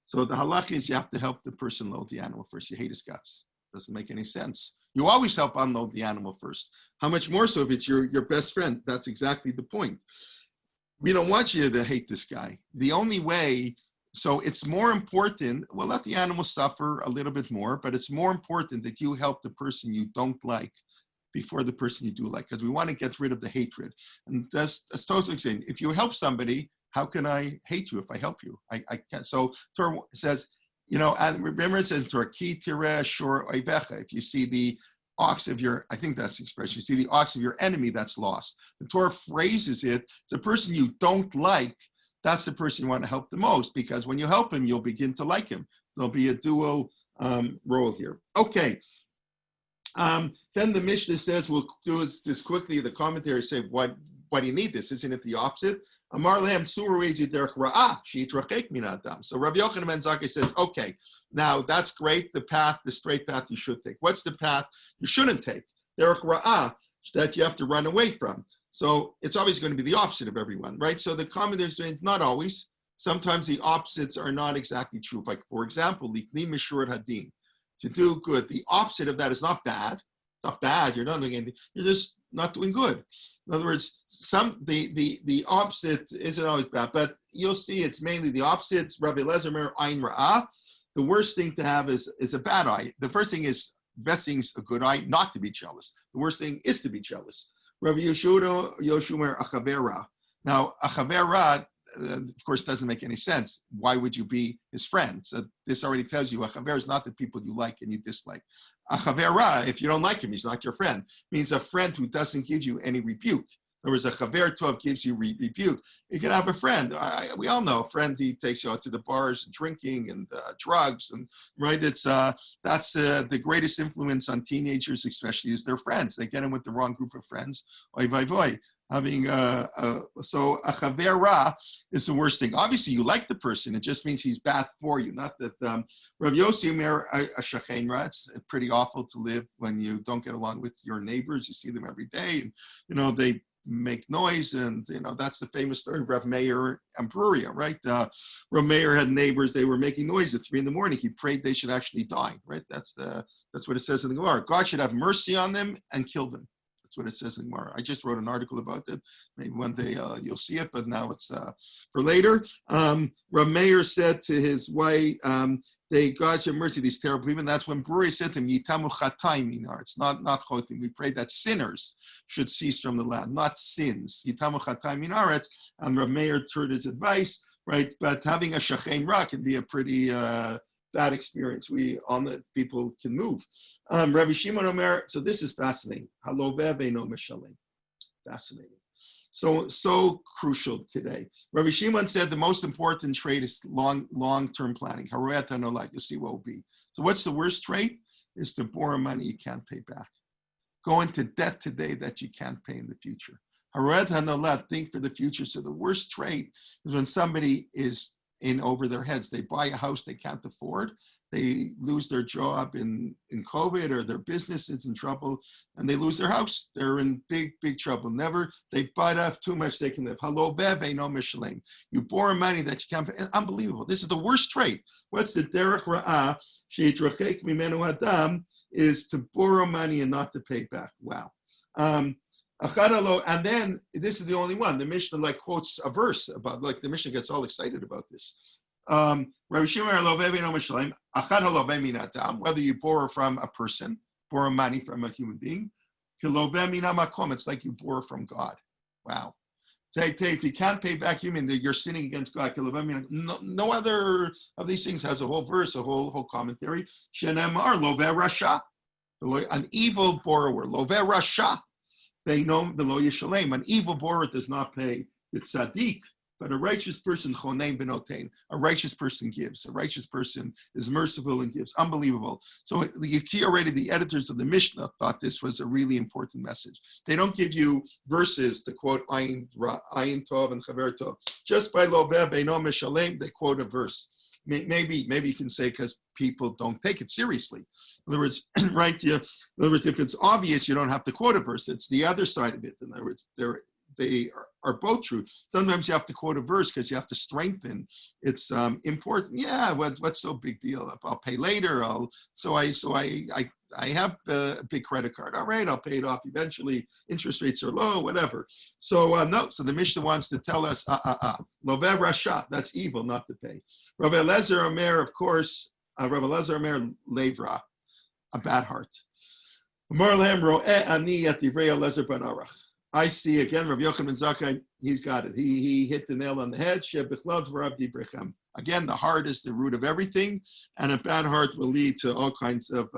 Speaker 1: So the halach is you have to help the person load the animal first. You hate his guts. Doesn't make any sense. You always help unload the animal first. How much more so if it's your best friend? That's exactly the point. We don't want you to hate this guy. The only way. So it's more important, we'll let the animal suffer a little bit more, but it's more important that you help the person you don't like before the person you do like, because we want to get rid of the hatred. And that's totally saying, if you help somebody, how can I hate you if I help you? I can't. So Torah says, and remember it says, if you see the ox of your, I think that's the expression, you see the ox of your enemy, that's lost. The Torah phrases it, it's a person you don't like, that's the person you want to help the most, because when you help him, you'll begin to like him. There'll be a dual role here. Okay. Then the Mishnah says, we'll do this quickly. The commentaries say, why do you need this? Isn't it the opposite? Amar lehem tzur derech ra'ah sheyitrachek min adam. So Rabbi Yochanan ben Zakkai says, okay, now that's great. The straight path you should take. What's the path you shouldn't take? Derech ra'ah, that you have to run away from. So it's always going to be the opposite of everyone, right? So the commentators say it's not always. Sometimes the opposites are not exactly true. Like, for example, likni mishur hadin, to do good. The opposite of that is not bad. Not bad. You're not doing anything. You're just not doing good. In other words, the opposite isn't always bad, but you'll see it's mainly the opposites. Rabbi Lezer Ayin Ra'ah. The worst thing to have is a bad eye. The first thing is The best thing is a good eye, not to be jealous. The worst thing is to be jealous. Rabbi Yoshumer Achavera. Now, Achavera, of course, doesn't make any sense. Why would you be his friend? So this already tells you Achaver is not the people you like and you dislike. Achavera, if you don't like him, he's not your friend. Means a friend who doesn't give you any rebuke. In other words, a chaver tov gives you rebuke. You can have a friend. We all know a friend. He takes you out to the bars, and drinking, and drugs, and right. It's that's the greatest influence on teenagers, especially, is their friends. They get in with the wrong group of friends. Oy vay vay. Having so a chavera is the worst thing. Obviously, you like the person. It just means he's bad for you. Not that Rav Yossi Omer a shachein ra. It's pretty awful to live when you don't get along with your neighbors. You see them every day, and they make noise, and that's the famous story of Rav Meir and Bruria, right? Rav Meir had neighbors. They were making noise at 3 a.m. He prayed they should actually die, right? That's what it says in the Gemara. God should have mercy on them and kill them. That's what it says in Gemara. I just wrote an article about it. Maybe one day you'll see it, but now it's for later. Rav Meir said to his wife, God should have mercy these terrible people. And that's when Bruria said to him, Yitamu chatay minar. It's not chotim. We pray that sinners should cease from the land, not sins. Yitamu chatay minaretz. And Rav Meir turned his advice, right? But having a shachein ra can be a pretty bad experience. People can move. Rabbi Shimon Omer, so this is fascinating. Haloveh beino meshalem. Fascinating. So crucial today. Rabbi Shimon said the most important trait is long-term planning. Haroyat hanolat, you'll see what will be. So what's the worst trait? Is to borrow money you can't pay back. Go into debt today that you can't pay in the future. Haroyat hanolat, think for the future. So the worst trait is when somebody is in over their heads. They buy a house they can't afford. They lose their job in COVID, or their business is in trouble, and they lose their house. They're in big trouble. They bite off too much they can live. You borrow money that you can't pay. Unbelievable. This is the worst trait. What's the derech ra'ah sheyitrachek mimenu adam, is to borrow money and not to pay back. Wow. And then this is the only one. The Mishnah quotes a verse about, the Mishnah gets all excited about this. Rabbi Shimon, whether you borrow from a person, borrow money from a human being, it's like you borrow from God. Wow. If you can't pay back human, you're sinning against God. No other of these things has a whole verse, a whole commentary. An evil borrower, loveh rasha. An evil borrower does not pay. It's tzaddik, but a righteous person, chonein benotein, a righteous person gives. A righteous person is merciful and gives. Unbelievable. So the editors of the Mishnah thought this was a really important message. They don't give you verses to quote ayin tov and chaver tov. Just by loveh beino meshalem, they quote a verse. Maybe you can say because people don't take it seriously. In other words, right? If it's obvious, you don't have to quote a verse. It's the other side of it. In other words, they are both true. Sometimes you have to quote a verse because you have to strengthen. It's important. Yeah, what's so big deal? I'll pay later. I have a big credit card. All right, I'll pay it off eventually. Interest rates are low, whatever. So no. So the Mishnah wants to tell us, loveh rasha, that's evil, not to pay. Rabbi Eliezer Omer, of course, Rabbi Eliezer Omer levra, a bad heart. Amar lehem ro'eh ani et divrei Eliezer ben Arach. I see again, Rabbi Yochanan ben Zakkai, he's got it. He hit the nail on the head. Again, the heart is the root of everything, and a bad heart will lead to all kinds of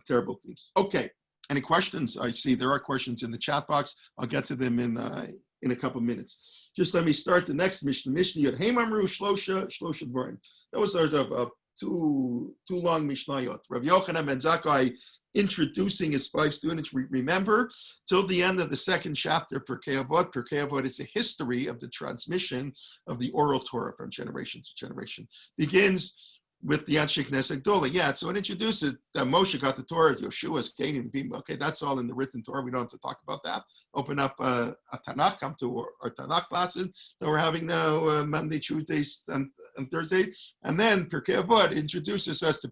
Speaker 1: terrible things. Okay, any questions? I see there are questions in the chat box. I'll get to them in a couple minutes. Just let me start the next Mishnah. Mishnah Yod Heim Amru Shlosha Dvarim. That was sort of two long Mishnayot. Rabbi Yochanan ben Zakkai introducing his 5 students. Remember, till the end of the second chapter, Pirkei Avot. Pirkei Avot is a history of the transmission of the oral Torah from generation to generation. Begins with the Anshe Knesset Gdola. Yeah, so it introduces that Moshe got the Torah, Yeshua's Canaan. Okay, that's all in the written Torah. We don't have to talk about that. Open up a Tanakh, come to our Tanakh classes that we're having now Monday, Tuesdays, and Thursday. And then Pirkei Avot introduces us to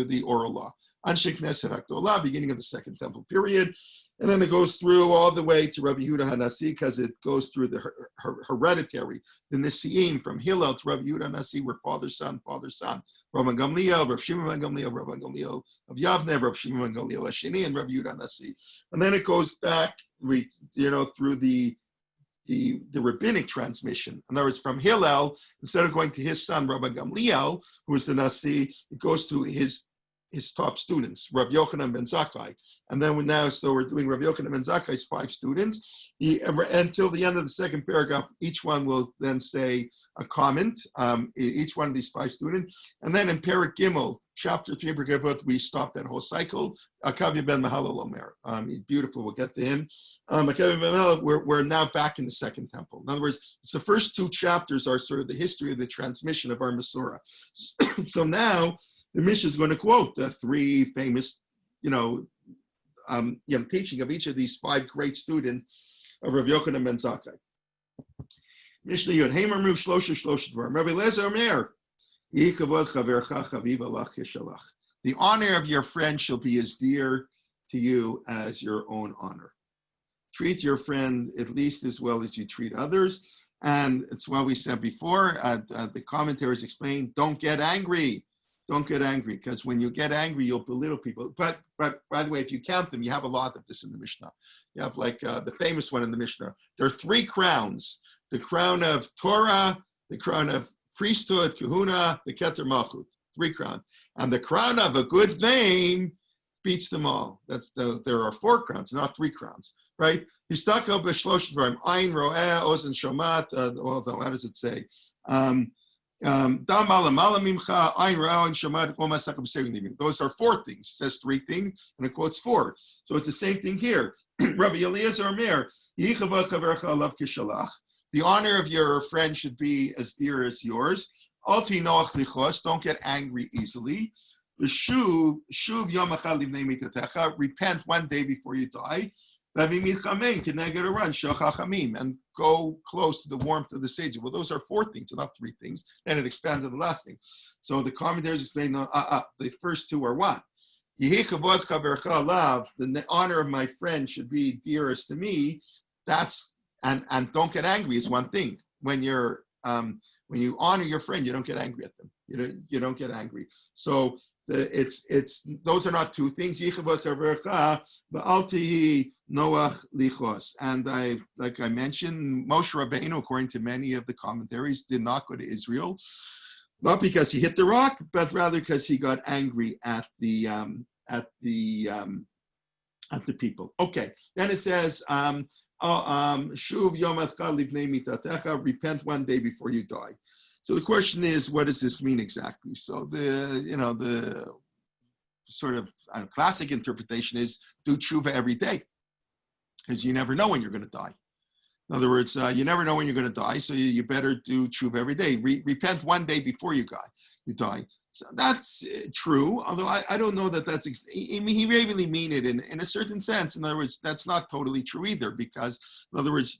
Speaker 1: the oral law. Anshe Knesset HaGdolah, beginning of the Second Temple period. And then it goes through all the way to Rabbi Yehuda HaNasi, because it goes through the hereditary, the Nisi'im, from Hillel to Rabbi Yehuda HaNasi, were father, son. Rabbi Gamliel, Rabbi Shimon ben Gamliel of Yavne, Rabbi Shimon ben Gamliel Ashini, and Rabbi Yehuda HaNasi. And then it goes back, through the rabbinic transmission. In other words, from Hillel, instead of going to his son, Rabbi Gamliel, who was the Nasi, it goes to his top students, Rabbi Yochanan ben Zakkai. And then we're doing Rabbi Yochanan ben Zakkai's 5 students. Until the end of the second paragraph, each one will then say a comment, each one of these 5 students. And then in Perek Gimel, chapter 3, Avot, we stop that whole cycle. Akavya ben Mahalal Omer. Beautiful, we'll get to him. Akavya ben Mahalal, we're now back in the Second Temple. In other words, it's the first 2 chapters are sort of the history of the transmission of our Masorah. So now, the Mishnah is going to quote the 3 famous, teaching of each of these 5 great students of Rabbi Yochanan ben Zakkai. Mishnah Yud, Heimer Mruv Shlosha Dvarim. Rabbi Lezer Omer, Yikavod Chavercha Chaviv Alach Keshalach. The honor of your friend shall be as dear to you as your own honor. Treat your friend at least as well as you treat others. And it's what we said before. The commentaries explain, don't get angry. Don't get angry, because when you get angry, you'll belittle people. But by the way, if you count them, you have a lot of this in the Mishnah. You have the famous one in the Mishnah. There are 3 crowns: the crown of Torah, the crown of priesthood, Kahuna, the Keter Malchut. 3 crowns, and the crown of a good name beats them all. There are 4 crowns, not 3 crowns, right? Histakal b'shlosh dvarim, ayin ro'eh, ozen shomat. Although, how does it say? Those are 4 things. It says 3 things, and it quotes 4. So it's the same thing here. Rabbi Eliezer Omer, the honor of your friend should be as dear as yours. Don't get angry easily. Repent one day before you die. And go close to the warmth of the sage. Well, those are 4 things, and not 3 things. Then it expands to the last thing. So the commentators explain the first 2 are what? The honor of my friend should be dearest to me. And don't get angry is one thing. When you honor your friend, you don't get angry at them. You don't get angry. So those are not 2 things. And like I mentioned, Moshe Rabbeinu, according to many of the commentaries, did not go to Israel, not because he hit the rock, but rather because he got angry at the people. Okay, then it says, Shuv yom atcha livnei mitatecha, repent one day before you die. So the question is, what does this mean exactly? So the sort of classic interpretation is do tshuva every day, because you never know when you're going to die. In other words, you never know when you're going to die, so you better do tshuva every day. Repent one day before you die. So that's true, although I don't know that that's, he may really mean it in a certain sense. In other words, that's not totally true either, because, in other words,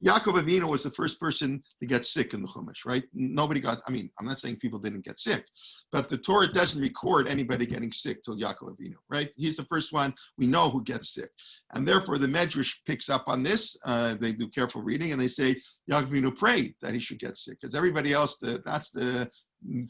Speaker 1: Yaakov Avinu was the first person to get sick in the Chumash, right? Nobody got, I'm not saying people didn't get sick, but the Torah doesn't record anybody getting sick till Yaakov Avinu, right? He's the first one we know who gets sick. And therefore the Medrash picks up on this. They do careful reading and they say Yaakov Avinu prayed that he should get sick, because everybody else, that's the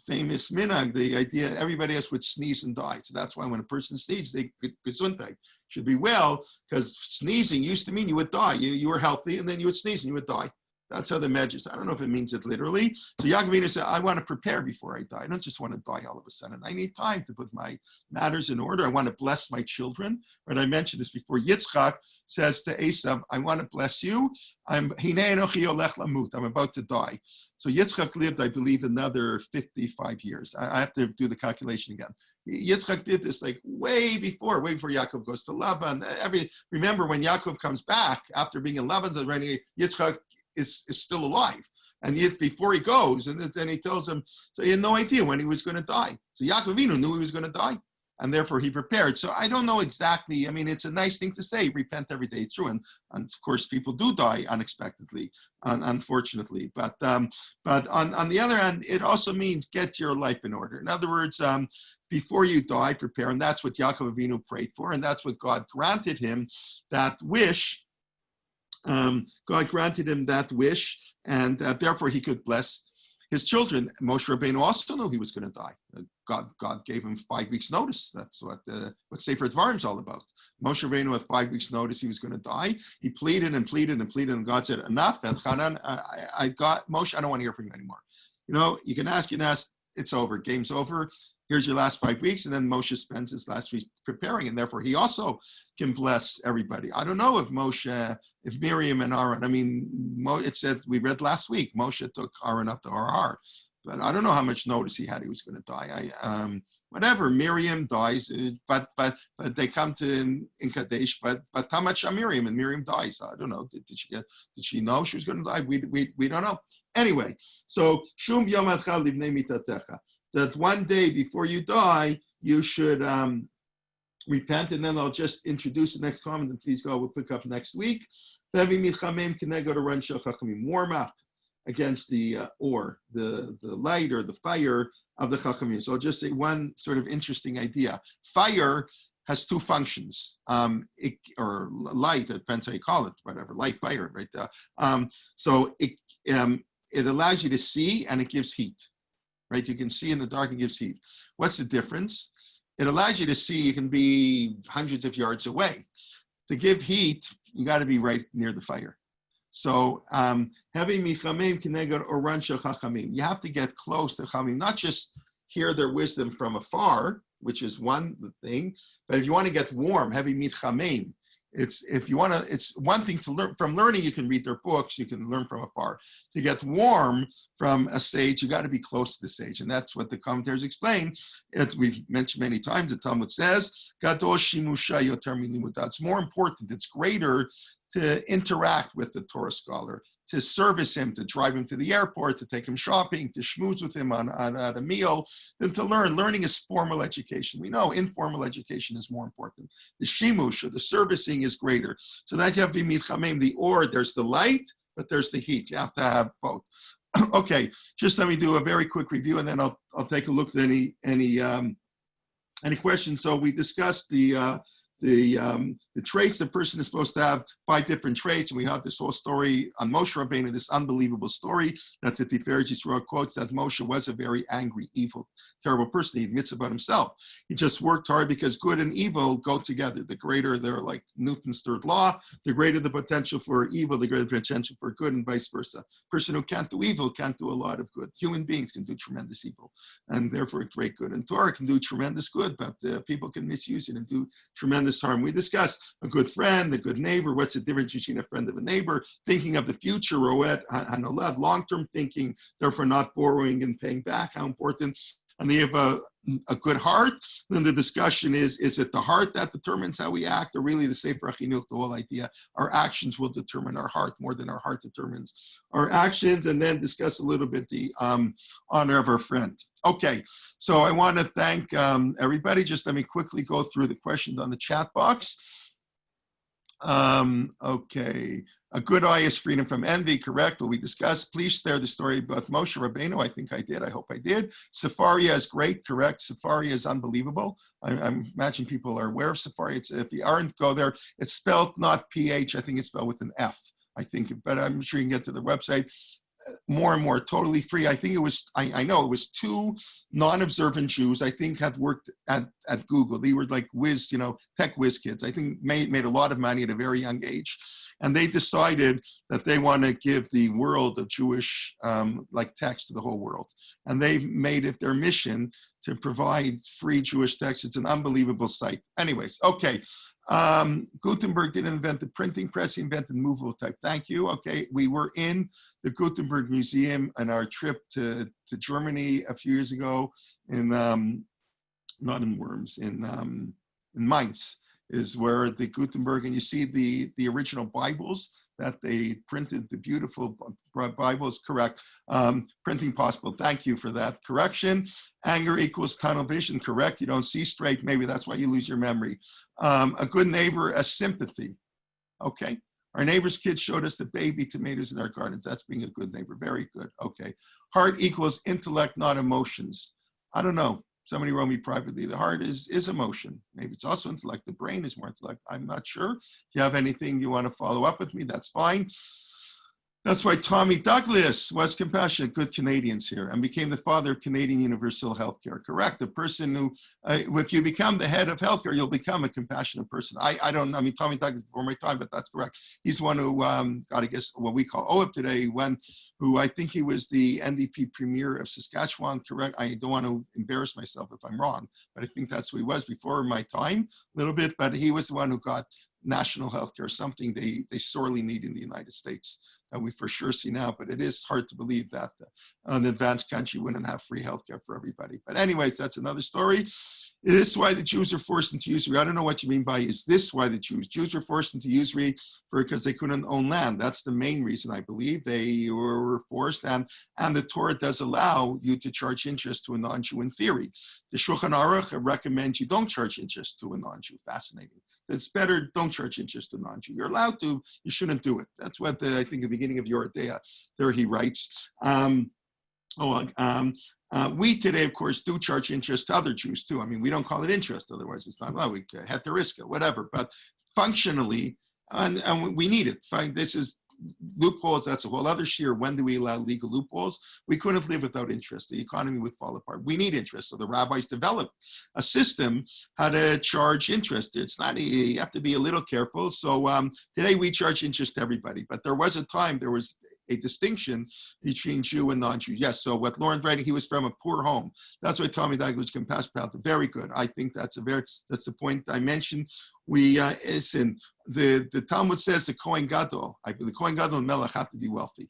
Speaker 1: famous minhag, the idea everybody else would sneeze and die. So that's why when a person sneezes, they gesundheit, should be well, because sneezing used to mean you would die. You were healthy and then you would sneeze and you would die. That's how the Medrash. I don't know if it means it literally. So Yaakov Avinu said, I want to prepare before I die. I don't just want to die all of a sudden. I need time to put my matters in order. I want to bless my children. Right? I mentioned this before. Yitzchak says to Esav, I want to bless you. I'm about to die. So Yitzchak lived, I believe, another 55 years. I have to do the calculation again. Yitzchak did this like way before Yaakov goes to Laban. Remember when Yaakov comes back after being in Laban's already, Yitzchak is still alive. And yet before he goes, and then he tells him, so he had no idea when he was going to die. So Yaakov Avinu knew he was going to die. and therefore he prepared. So I don't know exactly. I mean, it's a nice thing to say, repent every day. It's true, and of course, people do die unexpectedly, unfortunately. But on the other hand, it also means get your life in order. In other words, before you die, prepare, and that's what Yaakov Avinu prayed for, and that's what God granted him, that wish. God granted him that wish, and therefore he could bless his children. Moshe Rabbeinu also knew he was going to die. God gave him 5 weeks' notice. That's what Sefer Dvarim is all about. Moshe Rabbeinu had 5 weeks' notice he was going to die. He pleaded and pleaded and pleaded, and God said, "Enough, Hanan, I got Moshe. I don't want to hear from you anymore. You can ask. It's over. Game's over. Here's your last 5 weeks," and then Moshe spends his last week preparing, and therefore he also can bless everybody. I don't know if Miriam and Aaron, it said, we read last week, Moshe took Aaron up to Har, but I don't know how much notice he had he was going to die. Whatever, Miriam dies, but they come to in Kadesh, but how much are Miriam? And Miriam dies. I don't know. Did she know she was going to die? We don't know. Anyway, so Shum Yom Adcha Livnei Mitatecha, that one day before you die, you should repent, and then I'll just introduce the next comment, and please God, we'll pick up next week. Warm up against the light or the fire of the Chachamim. So I'll just say one sort of interesting idea. Fire has two functions, or light, it depends how you call it, whatever, light, fire, right? So it allows you to see, and it gives heat, right? You can see in the dark, and gives heat. What's the difference? It allows you to see, you can be hundreds of yards away. To give heat, you got to be right near the fire. So, you have to get close to Chachamim, not just hear their wisdom from afar, which is one thing, but if you want to get warm, it's one thing to learn from learning. You can read their books, you can learn from afar. To get warm from a sage, you got to be close to the sage, and that's what the commentaries explain. We've mentioned many times. The Talmud says, it's more important, it's greater to interact with the Torah scholar, to service him, to drive him to the airport, to take him shopping, to schmooze with him on a meal, than to learn. Learning is formal education. We know informal education is more important. The shimush, or the servicing, is greater. So that you have the or, there's the light, but there's the heat. You have to have both. Okay, just let me do a very quick review, and then I'll take a look at any questions. So we discussed the traits the person is supposed to have, 5 different traits, and we had this whole story on Moshe Rabbeinu, this unbelievable story that the Tiferet Yisrael quotes, that Moshe was a very angry, evil, terrible person. He admits about himself. He just worked hard because good and evil go together. The greater, they're like Newton's third law, the greater the potential for evil, the greater the potential for good, and vice versa. Person who can't do evil can't do a lot of good. Human beings can do tremendous evil, and therefore great good. And Torah can do tremendous good, but people can misuse it and do tremendous harm. We discussed a good friend, a good neighbor. What's the difference between a friend and a neighbor? Thinking of the future, long-term thinking, therefore not borrowing and paying back, how important. And they have a good heart. Then the discussion is it the heart that determines how we act, or really the Sefer Chinuch, the whole idea, our actions will determine our heart more than our heart determines our actions, and then discuss a little bit the honor of our friend. Okay, so I want to thank everybody. Just let me quickly go through the questions on the chat box. Okay. A good eye is freedom from envy, correct? What we discussed. Please share the story about Moshe Rabbeinu. I think I did. I hope I did. Sefaria is great, correct? Sefaria is unbelievable. I imagine people are aware of Sefaria. If you aren't, go there. It's spelled not PH. I think it's spelled with an F. I think, but I'm sure you can get to the website. More and more, totally free. I think it was, I know it was 2 non-observant Jews, I think, had worked at Google. They were like tech whiz kids. I think made a lot of money at a very young age. And they decided that they want to give the world of Jewish text to the whole world. And they made it their mission to provide free Jewish text. It's an unbelievable site. Anyways, okay. Gutenberg didn't invent the printing press, he invented movable type. Thank you. Okay, we were in the Gutenberg Museum on our trip to Germany a few years ago in, not in Worms, in Mainz, is where the Gutenberg, and you see the original Bibles that they printed the beautiful Bible is correct. Printing possible. Thank you for that correction. Anger equals tunnel vision. Correct. You don't see straight. Maybe that's why you lose your memory. A good neighbor as sympathy. Okay. Our neighbor's kids showed us the baby tomatoes in our gardens. That's being a good neighbor. Very good. Okay. Heart equals intellect, not emotions. I don't know. Somebody wrote me privately. The heart is emotion. Maybe it's also intellect. The brain is more intellect. I'm not sure. If you have anything you want to follow up with me, that's fine. That's why Tommy Douglas was compassionate, good Canadians here, and became the father of Canadian universal healthcare. Correct. The person who, if you become the head of healthcare, you'll become a compassionate person. I mean, Tommy Douglas before my time, but that's correct. He's one who got, I guess, what we call OIP today, who I think he was the NDP premier of Saskatchewan. Correct. I don't want to embarrass myself if I'm wrong, but I think that's who he was before my time, a little bit. But he was the one who got national healthcare, something they sorely need in the United States. And we for sure see now, but it is hard to believe that an advanced country wouldn't have free healthcare for everybody. But anyways, that's another story. It is why the Jews are forced into usury. I don't know what you mean by, is this why the Jews were forced into usury? Because they couldn't own land. That's the main reason, I believe. They were forced, and the Torah does allow you to charge interest to a non-Jew in theory. The Shulchan Aruch recommends you don't charge interest to a non-Jew. Fascinating. It's better, don't charge interest to non-Jew. You're allowed to, you shouldn't do it. That's what I think at the beginning of your Dea, there he writes. We today, of course, do charge interest to other Jews too. I mean, we don't call it interest, otherwise it's not allowed. We heteriska, whatever. But functionally, and we need it. This is loopholes, that's a whole other sheer. When do we allow legal loopholes? We couldn't live without interest. The economy would fall apart. We need interest. So the rabbis developed a system how to charge interest. It's not, you have to be a little careful. So today we charge interest to everybody, but there was a time, there was a distinction between Jew and non-Jew. Yes, so what Lauren's writing, he was from a poor home. That's why Tommy Douglas was compassionate about it. Very good. I think that's the point I mentioned. The Talmud says the Kohen Gadol, the Kohen Gadol and Melech have to be wealthy.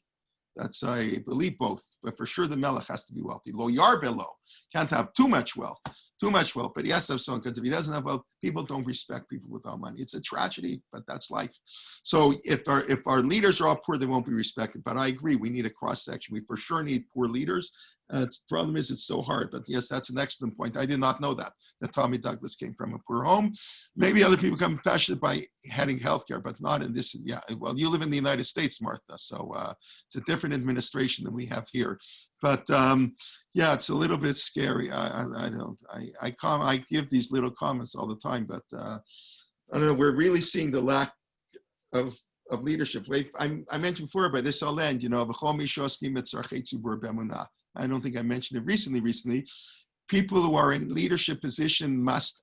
Speaker 1: That's, I believe both, but for sure the Melech has to be wealthy. Lo yarbelo, can't have too much wealth, but he has to have some, because if he doesn't have wealth, people don't respect people without money. It's a tragedy, but that's life. So if our leaders are all poor, they won't be respected. But I agree, we need a cross-section. We for sure need poor leaders. The problem is it's so hard, but yes, that's an excellent point. I did not know that Tommy Douglas came from a poor home. Maybe other people become passionate by heading healthcare, but not in this. Yeah, well, you live in the United States, Martha, so it's a different administration than we have here. But yeah, it's a little bit scary. I give these little comments all the time, but I don't know. We're really seeing the lack of leadership. I mentioned before, but this I'll end. I don't think I mentioned it recently. People who are in leadership position must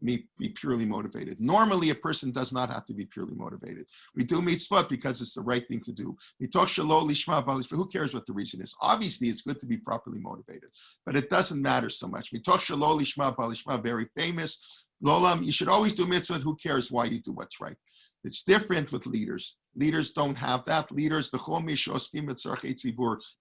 Speaker 1: be purely motivated. Normally, a person does not have to be purely motivated. We do mitzvot because it's the right thing to do. Who cares what the reason is? Obviously, it's good to be properly motivated, but it doesn't matter so much. Very famous. Lolam, you should always do mitzvot. Who cares why you do what's right? It's different with leaders. Leaders don't have that. Leaders, the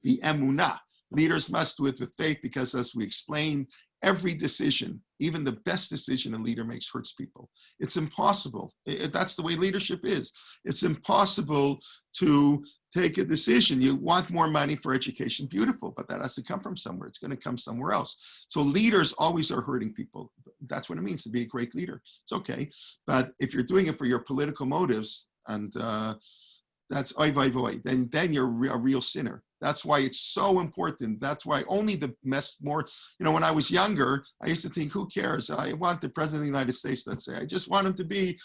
Speaker 1: emunah. Leaders must do it with faith because, as we explained, every decision, even the best decision a leader makes, hurts people. It's impossible. That's the way leadership is. It's impossible to take a decision. You want more money for education, beautiful, but that has to come from somewhere. It's going to come somewhere else. So leaders always are hurting people. That's what it means to be a great leader. It's okay. But if you're doing it for your political motives, and that's oy vey vey, then you're a real sinner. That's why it's so important. That's why only when I was younger, I used to think, who cares? I want the president of the United States, let's say. I just want him to be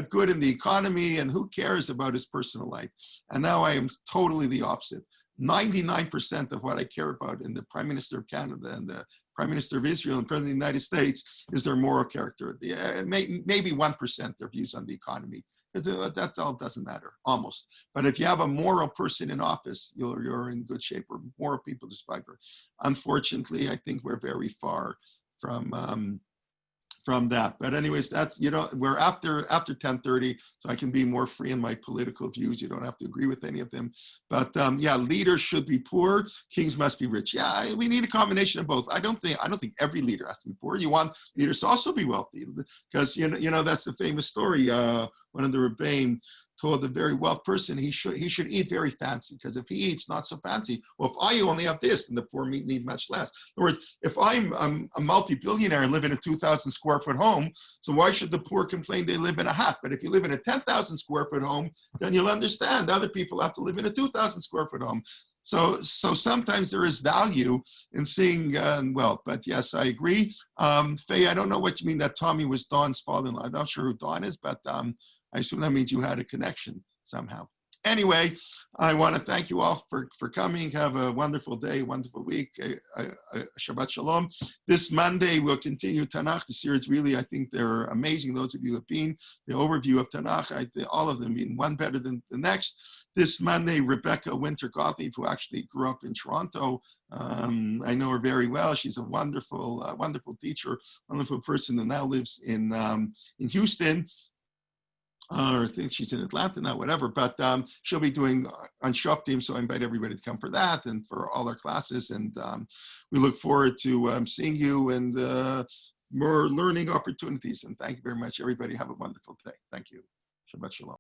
Speaker 1: good in the economy, and who cares about his personal life? And now I am totally the opposite. 99% of what I care about in the Prime Minister of Canada and the Prime Minister of Israel and President of the United States is their moral character. Maybe 1% their views on the economy. That all doesn't matter, almost. But if you have a moral person in office, you're in good shape, or moral people despite her. Unfortunately, I think we're very far from that. But anyways, that's, we're after 10:30, so I can be more free in my political views. You don't have to agree with any of them. But yeah, leaders should be poor, kings must be rich. Yeah, we need a combination of both. I don't think every leader has to be poor. You want leaders to also be wealthy, because that's the famous story. One of the Rabbeim told a very wealthy person he should eat very fancy, because if he eats not so fancy, well, if I only have this, then the poor need much less. In other words, if I'm a multi-billionaire and live in a 2,000 square foot home, so why should the poor complain they live in a hut? But if you live in a 10,000 square foot home, then you'll understand other people have to live in a 2,000 square foot home. So sometimes there is value in seeing wealth. But yes, I agree. Faye, I don't know what you mean that Tommy was Dawn's father-in-law. I'm not sure who Dawn is, but I assume that means you had a connection somehow. Anyway, I want to thank you all for coming. Have a wonderful day, wonderful week. Shabbat Shalom. This Monday, we'll continue Tanakh. The series really, I think they're amazing. Those of you who have been, the overview of Tanakh, I think all of them being one better than the next. This Monday, Rebecca Winter Gottlieb, who actually grew up in Toronto. I know her very well. She's a wonderful, wonderful teacher, wonderful person, and now lives in Houston. Or I think she's in Atlanta now, whatever, but she'll be doing on Shop Team, so I invite everybody to come for that and for all our classes, and we look forward to seeing you and more learning opportunities, and thank you very much, everybody. Have a wonderful day. Thank you. Shabbat Shalom.